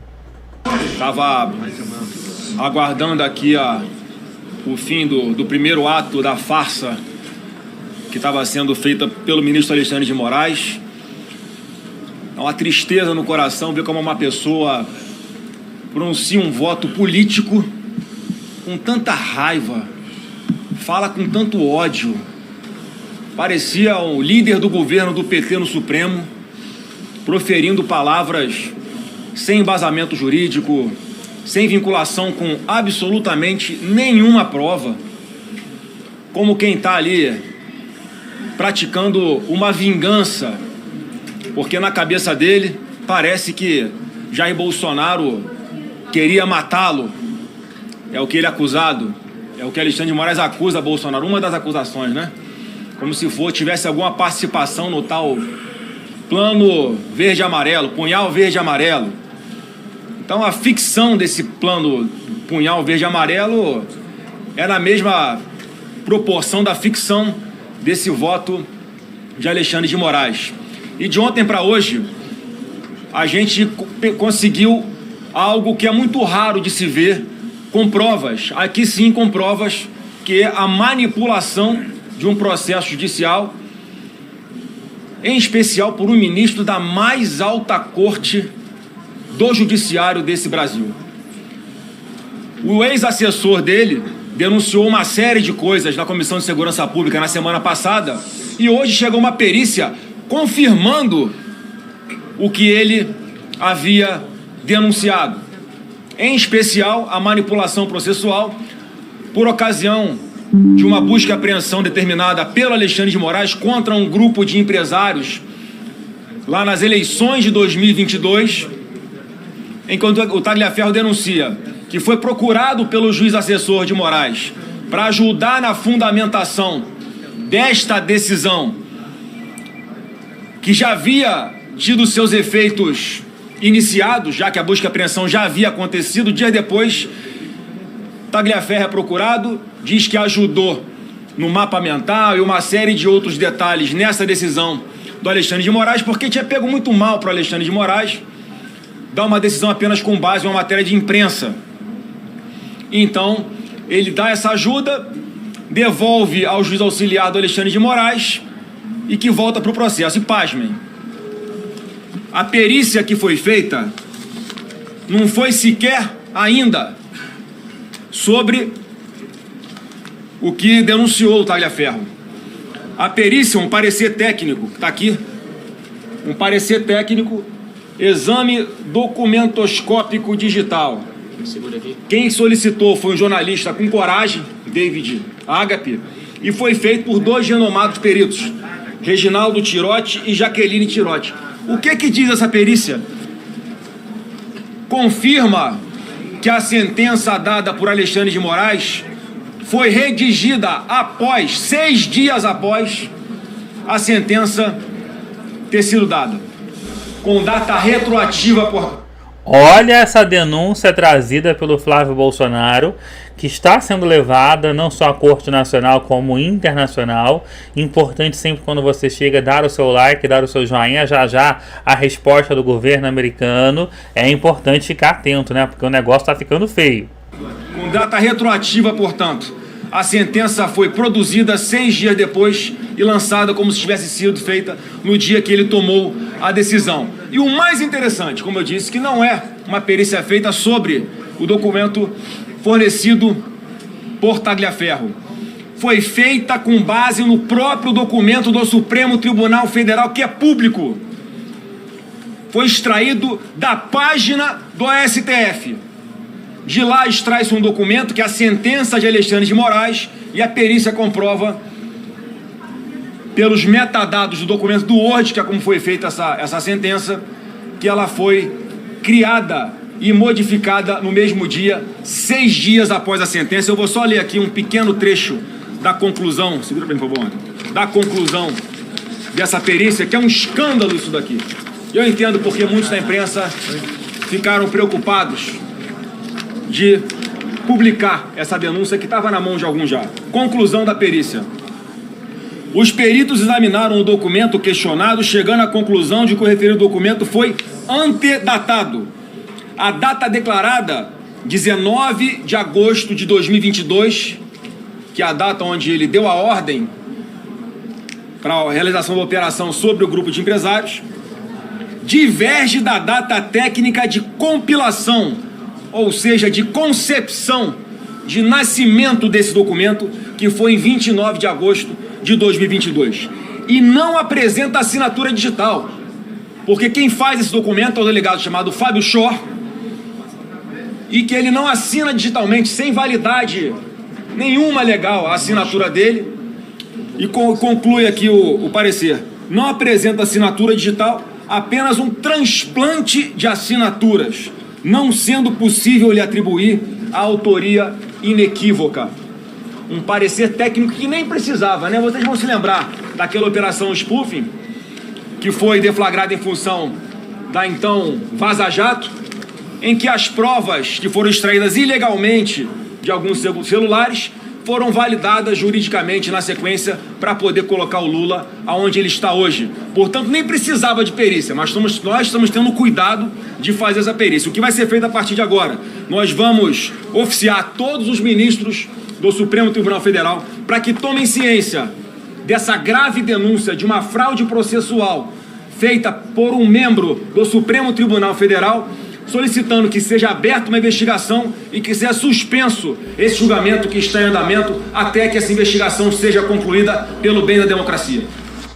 Estava aguardando aqui o fim do primeiro ato da farsa que estava sendo feita pelo ministro Alexandre de Moraes. É uma tristeza no coração ver como uma pessoa pronuncia um voto político com tanta raiva, fala com tanto ódio. Parecia o líder do governo do PT no Supremo, proferindo palavras sem embasamento jurídico, sem vinculação com absolutamente nenhuma prova, como quem está ali praticando uma vingança, porque na cabeça dele parece que Jair Bolsonaro queria matá-lo. É o que ele é acusado, é o que Alexandre de Moraes acusa Bolsonaro, uma das acusações, né? Como se tivesse alguma participação no tal plano verde-amarelo, punhal verde-amarelo. Então a ficção desse plano punhal verde-amarelo é na mesma proporção da ficção desse voto de Alexandre de Moraes. E de ontem para hoje, a gente conseguiu algo que é muito raro de se ver, com provas, aqui sim com provas, que é a manipulação de um processo judicial, em especial por um ministro da mais alta corte do judiciário desse Brasil. O ex-assessor dele denunciou uma série de coisas na Comissão de Segurança Pública na semana passada e hoje chegou uma perícia confirmando o que ele havia denunciado, em especial a manipulação processual por ocasião de uma busca e apreensão determinada pelo Alexandre de Moraes contra um grupo de empresários lá nas eleições de 2022, enquanto o Tagliaferro denuncia que foi procurado pelo juiz assessor de Moraes para ajudar na fundamentação desta decisão, que já havia tido seus efeitos iniciados, já que a busca e apreensão já havia acontecido, dias depois, Tagliaferro é procurado, diz que ajudou no mapa mental e uma série de outros detalhes nessa decisão do Alexandre de Moraes, porque tinha pego muito mal para o Alexandre de Moraes dar uma decisão apenas com base em uma matéria de imprensa. Então, ele dá essa ajuda, devolve ao juiz auxiliar do Alexandre de Moraes e que volta para o processo. E pasmem, a perícia que foi feita não foi sequer ainda sobre o que denunciou o Tagliaferro. A perícia, um parecer técnico, está aqui, um parecer técnico, exame documentoscópico digital. Quem solicitou foi um jornalista com coragem, David Agape, e foi feito por 2 renomados peritos, Reginaldo Tirotti e Jaqueline Tirotti. O que diz essa perícia? Confirma que a sentença dada por Alexandre de Moraes foi redigida após, 6 dias após a sentença ter sido dada, com data retroativa por... Olha essa denúncia trazida pelo Flávio Bolsonaro, que está sendo levada não só à Corte Nacional como internacional. Importante sempre quando você chega dar o seu like, dar o seu joinha, já a resposta do governo americano. É importante ficar atento, né? Porque o negócio está ficando feio. Com data retroativa, portanto, a sentença foi produzida 6 dias depois e lançada como se tivesse sido feita no dia que ele tomou a decisão. E o mais interessante, como eu disse, que não é uma perícia feita sobre o documento fornecido por Tagliaferro. Foi feita com base no próprio documento do Supremo Tribunal Federal, que é público. Foi extraído da página do STF. De lá extrai-se um documento que é a sentença de Alexandre de Moraes, e a perícia comprova pelos metadados do documento do Word, que é como foi feita essa sentença, que ela foi criada e modificada no mesmo dia, 6 dias após a sentença. Eu vou só ler aqui um pequeno trecho da conclusão, segura bem, por favor, da conclusão dessa perícia, que é um escândalo isso daqui. Eu entendo porque muitos da imprensa ficaram preocupados de publicar essa denúncia que estava na mão de alguns já. Conclusão da perícia. Os peritos examinaram o documento questionado, chegando à conclusão de que o referido documento foi antedatado. A data declarada, 19 de agosto de 2022, que é a data onde ele deu a ordem para a realização da operação sobre o grupo de empresários, diverge da data técnica de compilação, ou seja, de concepção, de nascimento desse documento, que foi em 29 de agosto de 2022. E não apresenta assinatura digital, porque quem faz esse documento é o delegado chamado Fábio Schor, e que ele não assina digitalmente, sem validade nenhuma legal, a assinatura dele, e conclui aqui o parecer. Não apresenta assinatura digital, apenas um transplante de assinaturas, não sendo possível lhe atribuir a autoria inequívoca. Um parecer técnico que nem precisava, né? Vocês vão se lembrar daquela operação spoofing, que foi deflagrada em função da então Vaza Jato, em que as provas que foram extraídas ilegalmente de alguns celulares foram validadas juridicamente na sequência para poder colocar o Lula aonde ele está hoje. Portanto, nem precisava de perícia, mas nós estamos tendo cuidado de fazer essa perícia. O que vai ser feito a partir de agora? Nós vamos oficiar todos os ministros do Supremo Tribunal Federal para que tomem ciência dessa grave denúncia de uma fraude processual feita por um membro do Supremo Tribunal Federal, solicitando que seja aberta uma investigação e que seja suspenso esse julgamento que está em andamento até que essa investigação seja concluída pelo bem da democracia.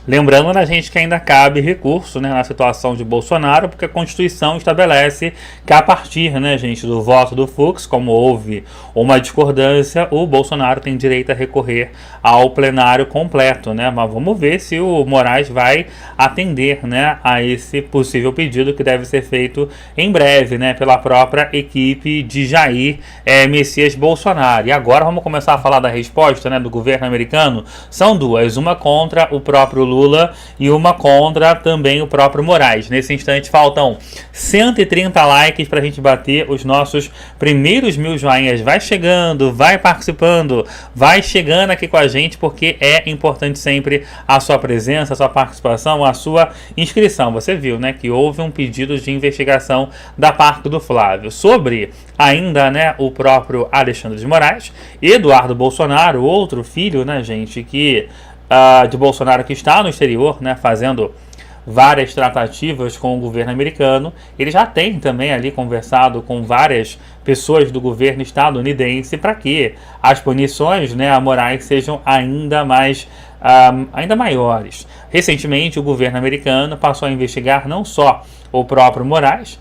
Lembrando a gente que ainda cabe recurso, né, na situação de Bolsonaro, porque a Constituição estabelece que a partir, né, gente, do voto do Fux, como houve uma discordância, o Bolsonaro tem direito a recorrer ao plenário completo, né? Mas vamos ver se o Moraes vai atender, né, a esse possível pedido que deve ser feito em breve, né, pela própria equipe de Jair Messias Bolsonaro. E agora vamos começar a falar da resposta, né, do governo americano. São duas, uma contra o próprio Lula e uma contra também o próprio Moraes. Nesse instante faltam 130 likes para a gente bater os nossos primeiros 1000 joinhas. Vai chegando, vai participando, vai chegando aqui com a gente, porque é importante sempre a sua presença, a sua participação, a sua inscrição. Você viu, né, que houve um pedido de investigação da parte do Flávio sobre ainda, né, o próprio Alexandre de Moraes, Eduardo Bolsonaro, outro filho, né, gente, que de Bolsonaro, que está no exterior, né, fazendo várias tratativas com o governo americano. Ele já tem também ali conversado com várias pessoas do governo estadunidense para que as punições, né, a Moraes sejam ainda maiores. Recentemente, o governo americano passou a investigar não só o próprio Moraes,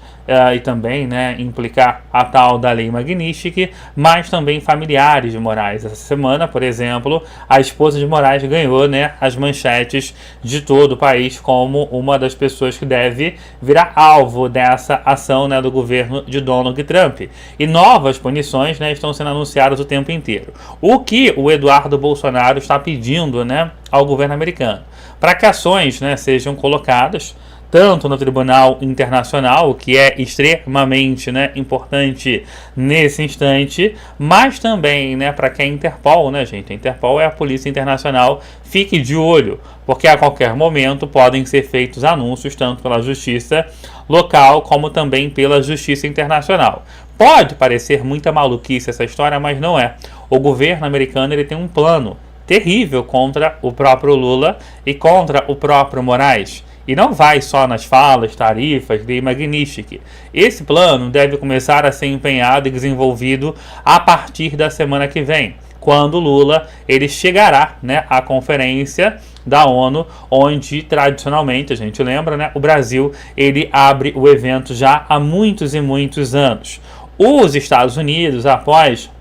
e também, né, implicar a tal da Lei Magnitsky, mas também familiares de Moraes. Essa semana, por exemplo, a esposa de Moraes ganhou, né, as manchetes de todo o país como uma das pessoas que deve virar alvo dessa ação, né, do governo de Donald Trump. E novas punições, né, estão sendo anunciadas o tempo inteiro. O que o Eduardo Bolsonaro está pedindo, né, ao governo americano? Para que ações, né, sejam colocadas tanto no Tribunal Internacional, que é extremamente, né, importante nesse instante, mas também, né, para que a Interpol, né, gente, a Interpol é a Polícia Internacional, fique de olho, porque a qualquer momento podem ser feitos anúncios tanto pela Justiça local como também pela Justiça Internacional. Pode parecer muita maluquice essa história, mas não é. O governo americano, ele tem um plano terrível contra o próprio Lula e contra o próprio Moraes. E não vai só nas falas, tarifas, Lei Magnitsky. Esse plano deve começar a ser empenhado e desenvolvido a partir da semana que vem, quando Lula ele chegará, né, à conferência da ONU, onde tradicionalmente, a gente lembra, né, o Brasil ele abre o evento já há muitos e muitos anos. Os Estados Unidos, após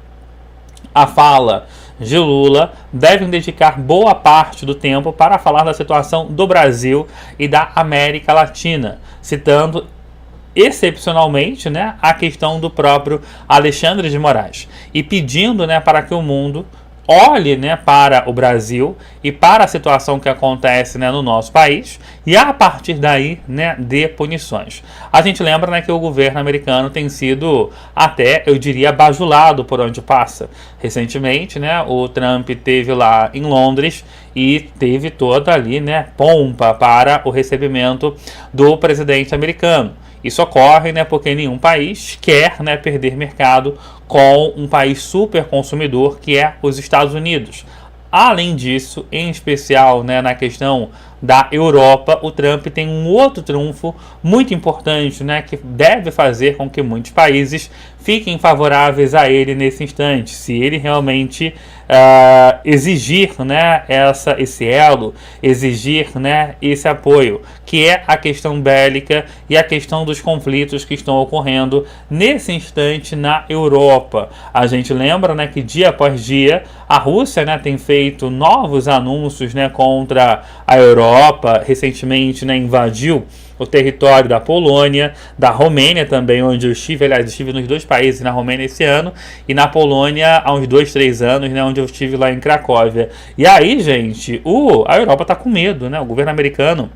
a fala de Lula, devem dedicar boa parte do tempo para falar da situação do Brasil e da América Latina, citando excepcionalmente, né, a questão do próprio Alexandre de Moraes e pedindo, né, para que o mundo olhe, né, para o Brasil e para a situação que acontece, né, no nosso país e a partir daí, né, dê punições. A gente lembra, né, que o governo americano tem sido até, eu diria, bajulado por onde passa. Recentemente, né, o Trump esteve lá em Londres e teve toda ali, né, pompa para o recebimento do presidente americano. Isso ocorre, né, porque nenhum país quer, né, perder mercado com um país super consumidor que é os Estados Unidos. Além disso, em especial, né, na questão da Europa, o Trump tem um outro trunfo muito importante, né, que deve fazer com que muitos países fiquem favoráveis a ele nesse instante, se ele realmente exigir, né, esse elo, exigir, né, esse apoio, que é a questão bélica e a questão dos conflitos que estão ocorrendo nesse instante na Europa. A gente lembra, né, que dia após dia a Rússia, né, tem feito novos anúncios, né, contra a Europa. Recentemente, né, invadiu o território da Polônia, da Romênia também, onde eu estive. Aliás, estive nos dois países, na Romênia esse ano e na Polônia há uns 2, 3 anos, né, onde eu estive lá em Cracóvia. E aí, gente, a Europa está com medo, né? O governo americano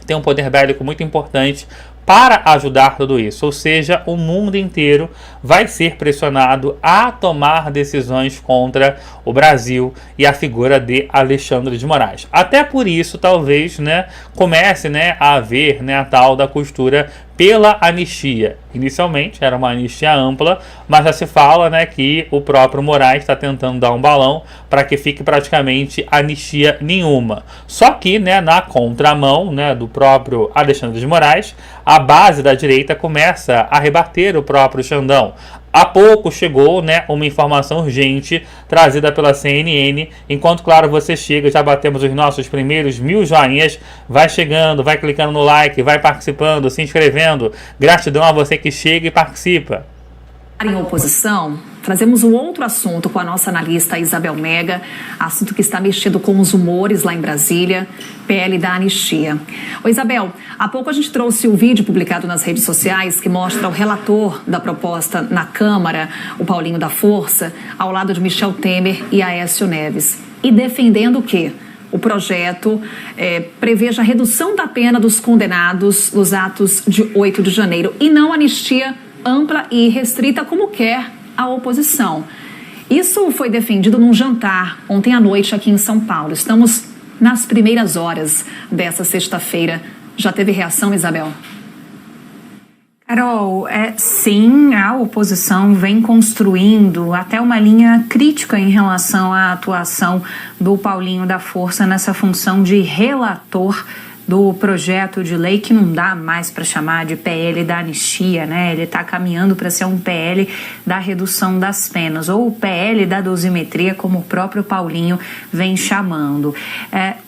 tem um poder bélico muito importante para ajudar tudo isso, ou seja, o mundo inteiro vai ser pressionado a tomar decisões contra o Brasil e a figura de Alexandre de Moraes. Até por isso, talvez, né, comece, né, a haver, né, a tal da costura pela anistia. Inicialmente era uma anistia ampla, mas já se fala, né, que o próprio Moraes está tentando dar um balão para que fique praticamente anistia nenhuma. Só que, né, na contramão, né, do próprio Alexandre de Moraes, a base da direita começa a rebater o próprio Xandão. Há pouco chegou, né, uma informação urgente trazida pela CNN. Enquanto, claro, você chega, já batemos os nossos primeiros 1000 joinhas. Vai chegando, vai clicando no like, vai participando, se inscrevendo. Gratidão a você que chega e participa. Em oposição, trazemos um outro assunto com a nossa analista Isabel Mega, assunto que está mexendo com os humores lá em Brasília, PL da anistia. Ô Isabel, há pouco a gente trouxe o vídeo publicado nas redes sociais que mostra o relator da proposta na Câmara, o Paulinho da Força, ao lado de Michel Temer e Aécio Neves. E defendendo o quê? O projeto preveja a redução da pena dos condenados nos atos de 8 de janeiro e não anistia ampla e restrita como quer a oposição. Isso foi defendido num jantar ontem à noite aqui em São Paulo. Estamos nas primeiras horas dessa sexta-feira. Já teve reação, Isabel? Carol, sim, a oposição vem construindo até uma linha crítica em relação à atuação do Paulinho da Força nessa função de relator do projeto de lei que não dá mais para chamar de PL da anistia, né? Ele está caminhando para ser um PL da redução das penas, ou o PL da dosimetria, como o próprio Paulinho vem chamando.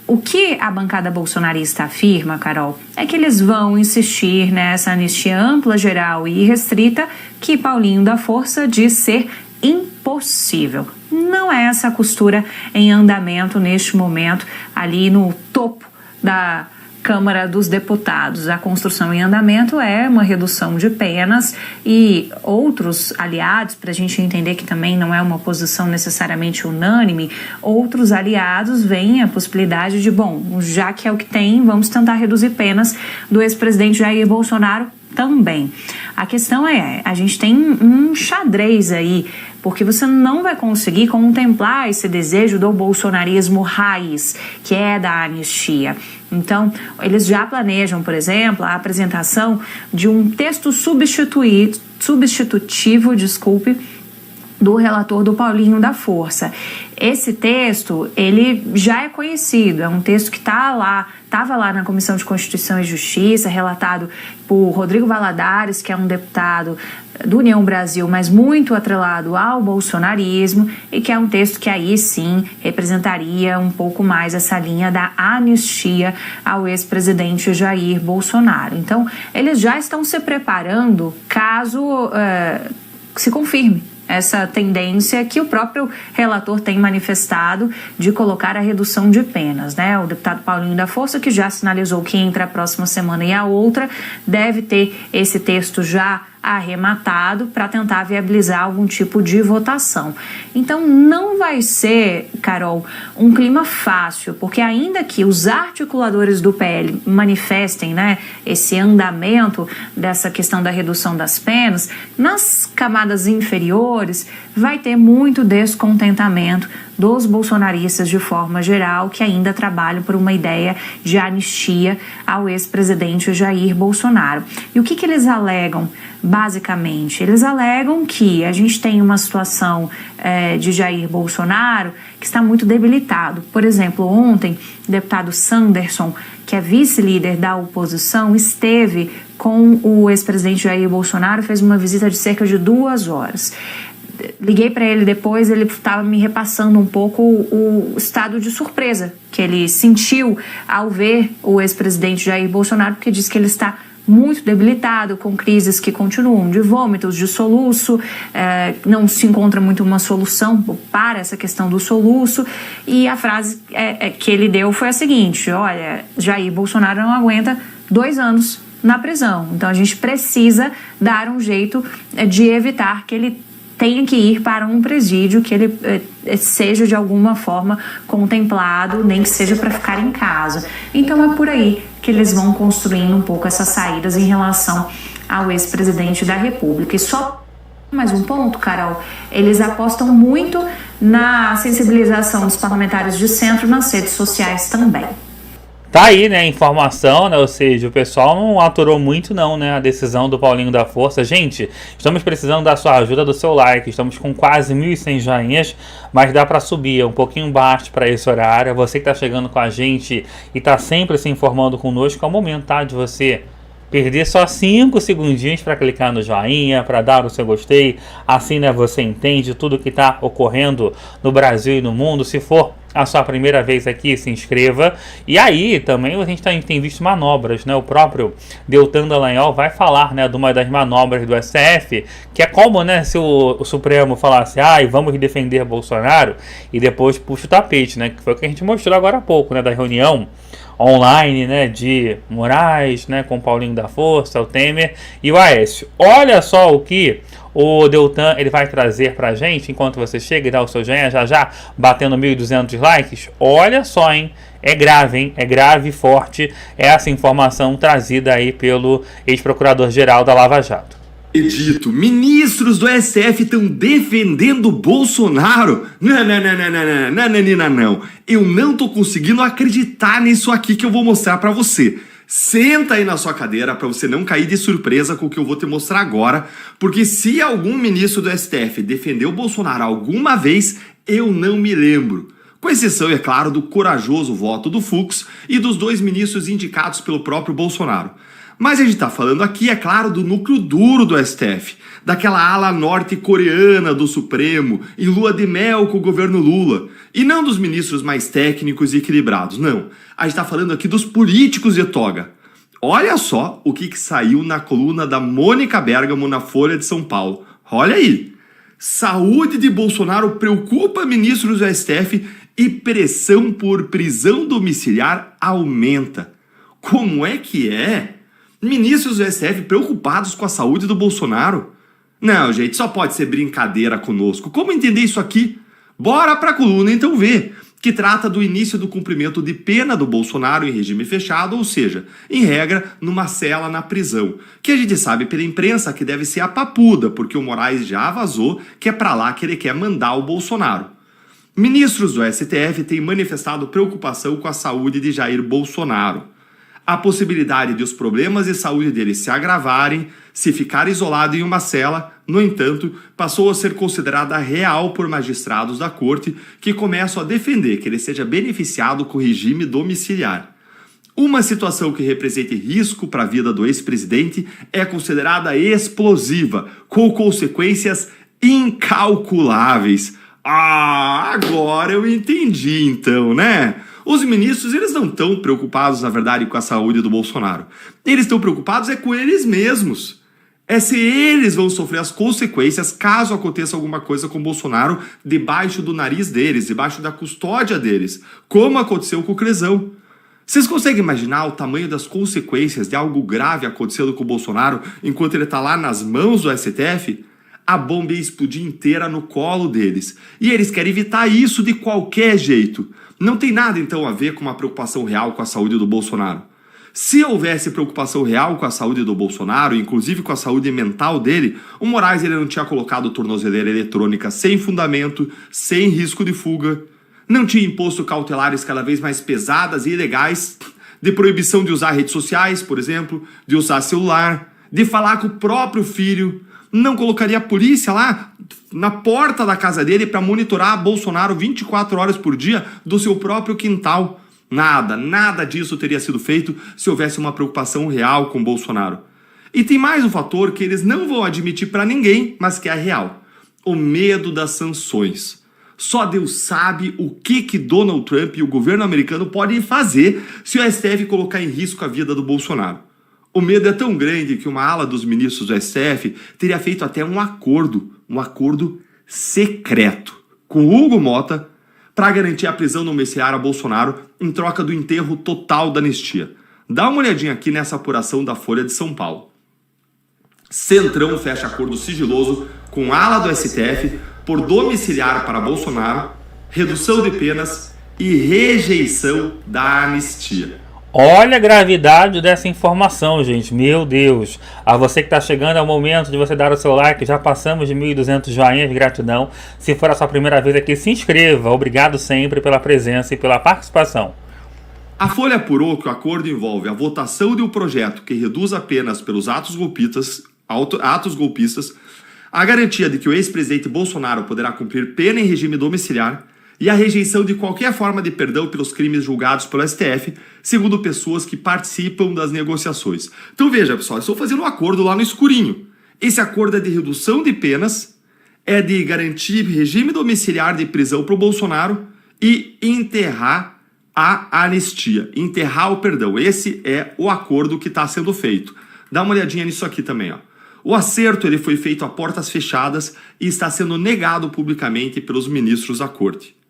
O que a bancada bolsonarista afirma, Carol, é que eles vão insistir nessa anistia ampla, geral e restrita que Paulinho da Força diz ser impossível. Não é essa costura em andamento neste momento ali no topo da Câmara dos Deputados. A construção em andamento é uma redução de penas e outros aliados, para a gente entender que também não é uma posição necessariamente unânime, outros aliados veem a possibilidade de, já que é o que tem, vamos tentar reduzir penas do ex-presidente Jair Bolsonaro também. A questão a gente tem um xadrez aí, porque você não vai conseguir contemplar esse desejo do bolsonarismo raiz, que é da anistia. Então, eles já planejam, por exemplo, a apresentação de um texto substitutivo, do relator do Paulinho da Força. Esse texto, ele já é conhecido, é um texto que estava lá na Comissão de Constituição e Justiça, relatado por Rodrigo Valadares, que é um deputado do União Brasil, mas muito atrelado ao bolsonarismo, e que é um texto que aí sim representaria um pouco mais essa linha da anistia ao ex-presidente Jair Bolsonaro. Então, eles já estão se preparando caso se confirme essa tendência que o próprio relator tem manifestado de colocar a redução de penas, né? O deputado Paulinho da Força, que já sinalizou que entre a próxima semana e a outra deve ter esse texto já arrematado para tentar viabilizar algum tipo de votação. Então não vai ser, Carol, um clima fácil, porque ainda que os articuladores do PL manifestem, né, esse andamento dessa questão da redução das penas, nas camadas inferiores vai ter muito descontentamento dos bolsonaristas de forma geral, que ainda trabalham por uma ideia de anistia ao ex-presidente Jair Bolsonaro. E o que eles alegam? Basicamente, eles alegam que a gente tem uma situação de Jair Bolsonaro que está muito debilitado. Por exemplo, ontem, o deputado Sanderson, que é vice-líder da oposição, esteve com o ex-presidente Jair Bolsonaro, fez uma visita de cerca de 2 horas. Liguei para ele depois, ele estava me repassando um pouco o estado de surpresa que ele sentiu ao ver o ex-presidente Jair Bolsonaro, porque diz que ele está muito debilitado, com crises que continuam de vômitos, de soluço, não se encontra muito uma solução para essa questão do soluço, e a frase que ele deu foi a seguinte: olha, Jair Bolsonaro não aguenta 2 anos na prisão, então a gente precisa dar um jeito de evitar que ele tenha que ir para um presídio, que ele seja de alguma forma contemplado, nem que seja para ficar em casa. Então é por aí que eles vão construindo um pouco essas saídas em relação ao ex-presidente da República. E só mais um ponto, Carol, eles apostam muito na sensibilização dos parlamentares de centro nas redes sociais também. Tá aí, né, a informação, né, ou seja, o pessoal não aturou muito não, né, a decisão do Paulinho da Força. Gente, estamos precisando da sua ajuda, do seu like, estamos com quase 1.100 joinhas, mas dá para subir, é um pouquinho baixo para esse horário. Você que tá chegando com a gente e tá sempre se informando conosco, é o momento, tá, de você perder só 5 segundinhos para clicar no joinha, para dar o seu gostei. Assim, né, você entende tudo que está ocorrendo no Brasil e no mundo. Se for a sua primeira vez aqui, se inscreva. E aí também a gente tem visto manobras, né? O próprio Deltan Dallagnol vai falar, né, de uma das manobras do STF, que é como, né, se o Supremo falasse, vamos defender Bolsonaro, e depois puxa o tapete, né? Que foi o que a gente mostrou agora há pouco, né, da reunião online, né, de Moraes, né, com o Paulinho da Força, o Temer e o Aécio. Olha só o que o Deltan ele vai trazer pra gente enquanto você chega e dá o seu joinha já batendo 1.200 likes. Olha só, hein? É grave, hein? É grave e forte essa informação trazida aí pelo ex-procurador-geral da Lava Jato. Edito, ministros do STF estão defendendo Bolsonaro? Não. Eu não tô conseguindo acreditar nisso aqui que eu vou mostrar pra você. Senta aí na sua cadeira pra você não cair de surpresa com o que eu vou te mostrar agora, porque se algum ministro do STF defendeu Bolsonaro alguma vez, eu não me lembro. Com exceção, é claro, do corajoso voto do Fux e dos 2 ministros indicados pelo próprio Bolsonaro. Mas a gente está falando aqui, é claro, do núcleo duro do STF, daquela ala norte-coreana do Supremo, em lua de mel com o governo Lula, e não dos ministros mais técnicos e equilibrados, não. A gente está falando aqui dos políticos de toga. Olha só o que saiu na coluna da Mônica Bergamo na Folha de São Paulo. Olha aí. Saúde de Bolsonaro preocupa ministros do STF e pressão por prisão domiciliar aumenta. Como é que é? Ministros do STF preocupados com a saúde do Bolsonaro? Não, gente, só pode ser brincadeira conosco. Como entender isso aqui? Bora pra coluna então ver, que trata do início do cumprimento de pena do Bolsonaro em regime fechado, ou seja, em regra, numa cela na prisão, que a gente sabe pela imprensa que deve ser a papuda, porque o Moraes já vazou que é pra lá que ele quer mandar o Bolsonaro. Ministros do STF têm manifestado preocupação com a saúde de Jair Bolsonaro. A possibilidade de os problemas de saúde dele se agravarem, se ficar isolado em uma cela, no entanto, passou a ser considerada real por magistrados da corte que começam a defender que ele seja beneficiado com o regime domiciliar. Uma situação que represente risco para a vida do ex-presidente é considerada explosiva, com consequências incalculáveis. Agora eu entendi então, né? Os ministros, eles não estão preocupados, na verdade, com a saúde do Bolsonaro. Eles estão preocupados com eles mesmos. É se eles vão sofrer as consequências caso aconteça alguma coisa com o Bolsonaro debaixo do nariz deles, debaixo da custódia deles, como aconteceu com o Crezão. Vocês conseguem imaginar o tamanho das consequências de algo grave acontecendo com o Bolsonaro enquanto ele está lá nas mãos do STF? A bomba ia explodir inteira no colo deles. E eles querem evitar isso de qualquer jeito. Não tem nada, então, a ver com uma preocupação real com a saúde do Bolsonaro. Se houvesse preocupação real com a saúde do Bolsonaro, inclusive com a saúde mental dele, o Moraes ele não tinha colocado tornozeleira eletrônica sem fundamento, sem risco de fuga, não tinha imposto cautelares cada vez mais pesadas e ilegais, de proibição de usar redes sociais, por exemplo, de usar celular, de falar com o próprio filho, não colocaria a polícia lá na porta da casa dele para monitorar Bolsonaro 24 horas por dia do seu próprio quintal. Nada disso teria sido feito se houvesse uma preocupação real com Bolsonaro. E tem mais um fator que eles não vão admitir para ninguém, mas que é real. O medo das sanções. Só Deus sabe o que Donald Trump e o governo americano podem fazer se o STF colocar em risco a vida do Bolsonaro. O medo é tão grande que uma ala dos ministros do STF teria feito até um acordo secreto com Hugo Mota para garantir a prisão domiciliar a Bolsonaro em troca do enterro total da anistia. Dá uma olhadinha aqui nessa apuração da Folha de São Paulo. Centrão fecha acordo sigiloso com a ala do STF por domiciliar para Bolsonaro, redução de penas e rejeição da anistia. Olha a gravidade dessa informação, gente. Meu Deus. A você que está chegando, é o momento de você dar o seu like. Já passamos de 1.200 joinhas. Gratidão. Se for a sua primeira vez aqui, se inscreva. Obrigado sempre pela presença e pela participação. A Folha apurou que o acordo envolve a votação de um projeto que reduz apenas pelos atos golpistas, a garantia de que o ex-presidente Bolsonaro poderá cumprir pena em regime domiciliar e a rejeição de qualquer forma de perdão pelos crimes julgados pelo STF, segundo pessoas que participam das negociações. Então veja, pessoal, eu estou fazendo um acordo lá no escurinho. Esse acordo é de redução de penas, é de garantir regime domiciliar de prisão para o Bolsonaro e enterrar a anistia, enterrar o perdão. Esse é o acordo que está sendo feito. Dá uma olhadinha nisso aqui também, ó. O acerto ele foi feito a portas fechadas e está sendo negado publicamente pelos ministros da corte.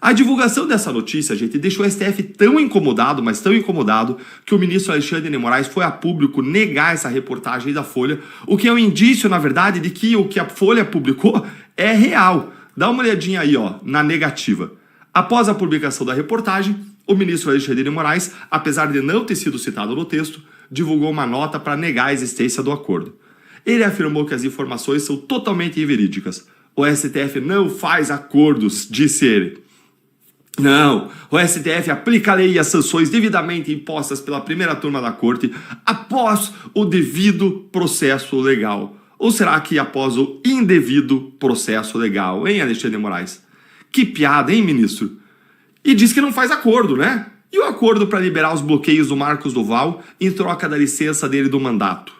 A divulgação dessa notícia, gente, deixou o STF tão incomodado, mas tão incomodado, que o ministro Alexandre de Moraes foi a público negar essa reportagem da Folha, o que é um indício, na verdade, de que o que a Folha publicou é real. Dá uma olhadinha aí, ó, na negativa. Após a publicação da reportagem, o ministro Alexandre de Moraes, apesar de não ter sido citado no texto, divulgou uma nota para negar a existência do acordo. Ele afirmou que as informações são totalmente inverídicas. O STF não faz acordos, disse ele. Não, o STF aplica a lei e as sanções devidamente impostas pela primeira turma da corte após o devido processo legal. Ou será que após o indevido processo legal, hein, Alexandre de Moraes? Que piada, hein, ministro? E diz que não faz acordo, né? E o acordo para liberar os bloqueios do Marcos Duval em troca da licença dele do mandato?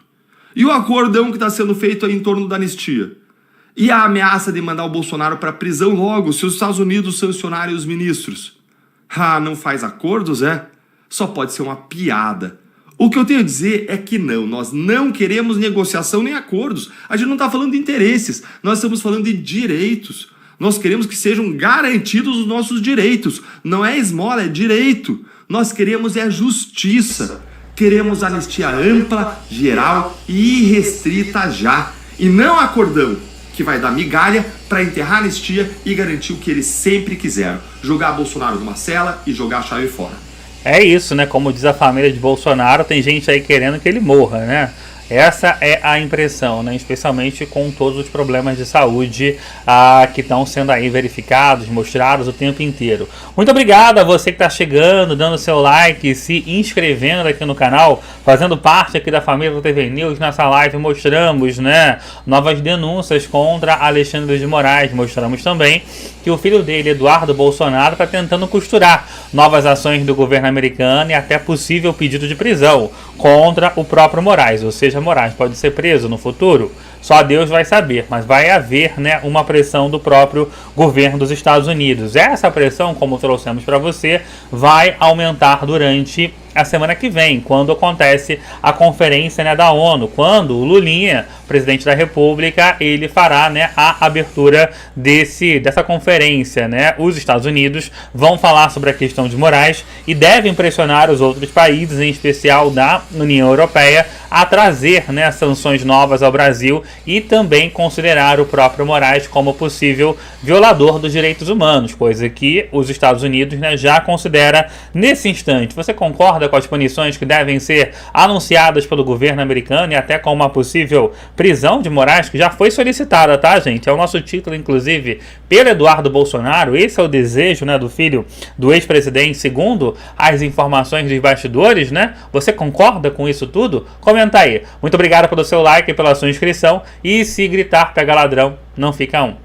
E o acordão que está sendo feito aí em torno da anistia? E a ameaça de mandar o Bolsonaro para a prisão logo se os Estados Unidos sancionarem os ministros? Ah, não faz acordos, é? Só pode ser uma piada. O que eu tenho a dizer é que não, nós não queremos negociação nem acordos. A gente não está falando de interesses, nós estamos falando de direitos. Nós queremos que sejam garantidos os nossos direitos. Não é esmola, é direito. Nós queremos é justiça. Queremos anistia ampla, geral e irrestrita já. E não acordão que vai dar migalha para enterrar a anistia e garantir o que eles sempre quiseram. Jogar Bolsonaro numa cela e jogar a chave fora. É isso, né? Como diz a família de Bolsonaro, tem gente aí querendo que ele morra, né? Essa é a impressão, né? Especialmente com todos os problemas de saúde que estão sendo aí verificados, mostrados o tempo inteiro. Muito obrigado a você que está chegando, dando seu like, se inscrevendo aqui no canal, fazendo parte aqui da família do TV News. Nessa live mostramos, né, novas denúncias contra Alexandre de Moraes. Mostramos também que o filho dele, Eduardo Bolsonaro, está tentando costurar novas ações do governo americano e até possível pedido de prisão contra o próprio Moraes. Ou seja, Moraes pode ser preso no futuro? Só Deus vai saber, mas vai haver, né, uma pressão do próprio governo dos Estados Unidos. Essa pressão, como trouxemos para você, vai aumentar durante a semana que vem, quando acontece a conferência, né, da ONU, quando o Lulinha, presidente da República, ele fará, né, a abertura dessa conferência, né? Os Estados Unidos vão falar sobre a questão de Moraes e devem pressionar os outros países, em especial da União Europeia, a trazer, né, sanções novas ao Brasil e também considerar o próprio Moraes como possível violador dos direitos humanos, coisa que os Estados Unidos, né, já considera nesse instante. Você concorda com as punições que devem ser anunciadas pelo governo americano e até com uma possível prisão de Moraes, que já foi solicitada, tá, gente? É o nosso título, inclusive, pelo Eduardo Bolsonaro. Esse é o desejo, né, do filho do ex-presidente, segundo as informações dos bastidores, né? Você concorda com isso tudo? Comenta aí. Muito obrigado pelo seu like e pela sua inscrição. E se gritar pega ladrão, não fica um.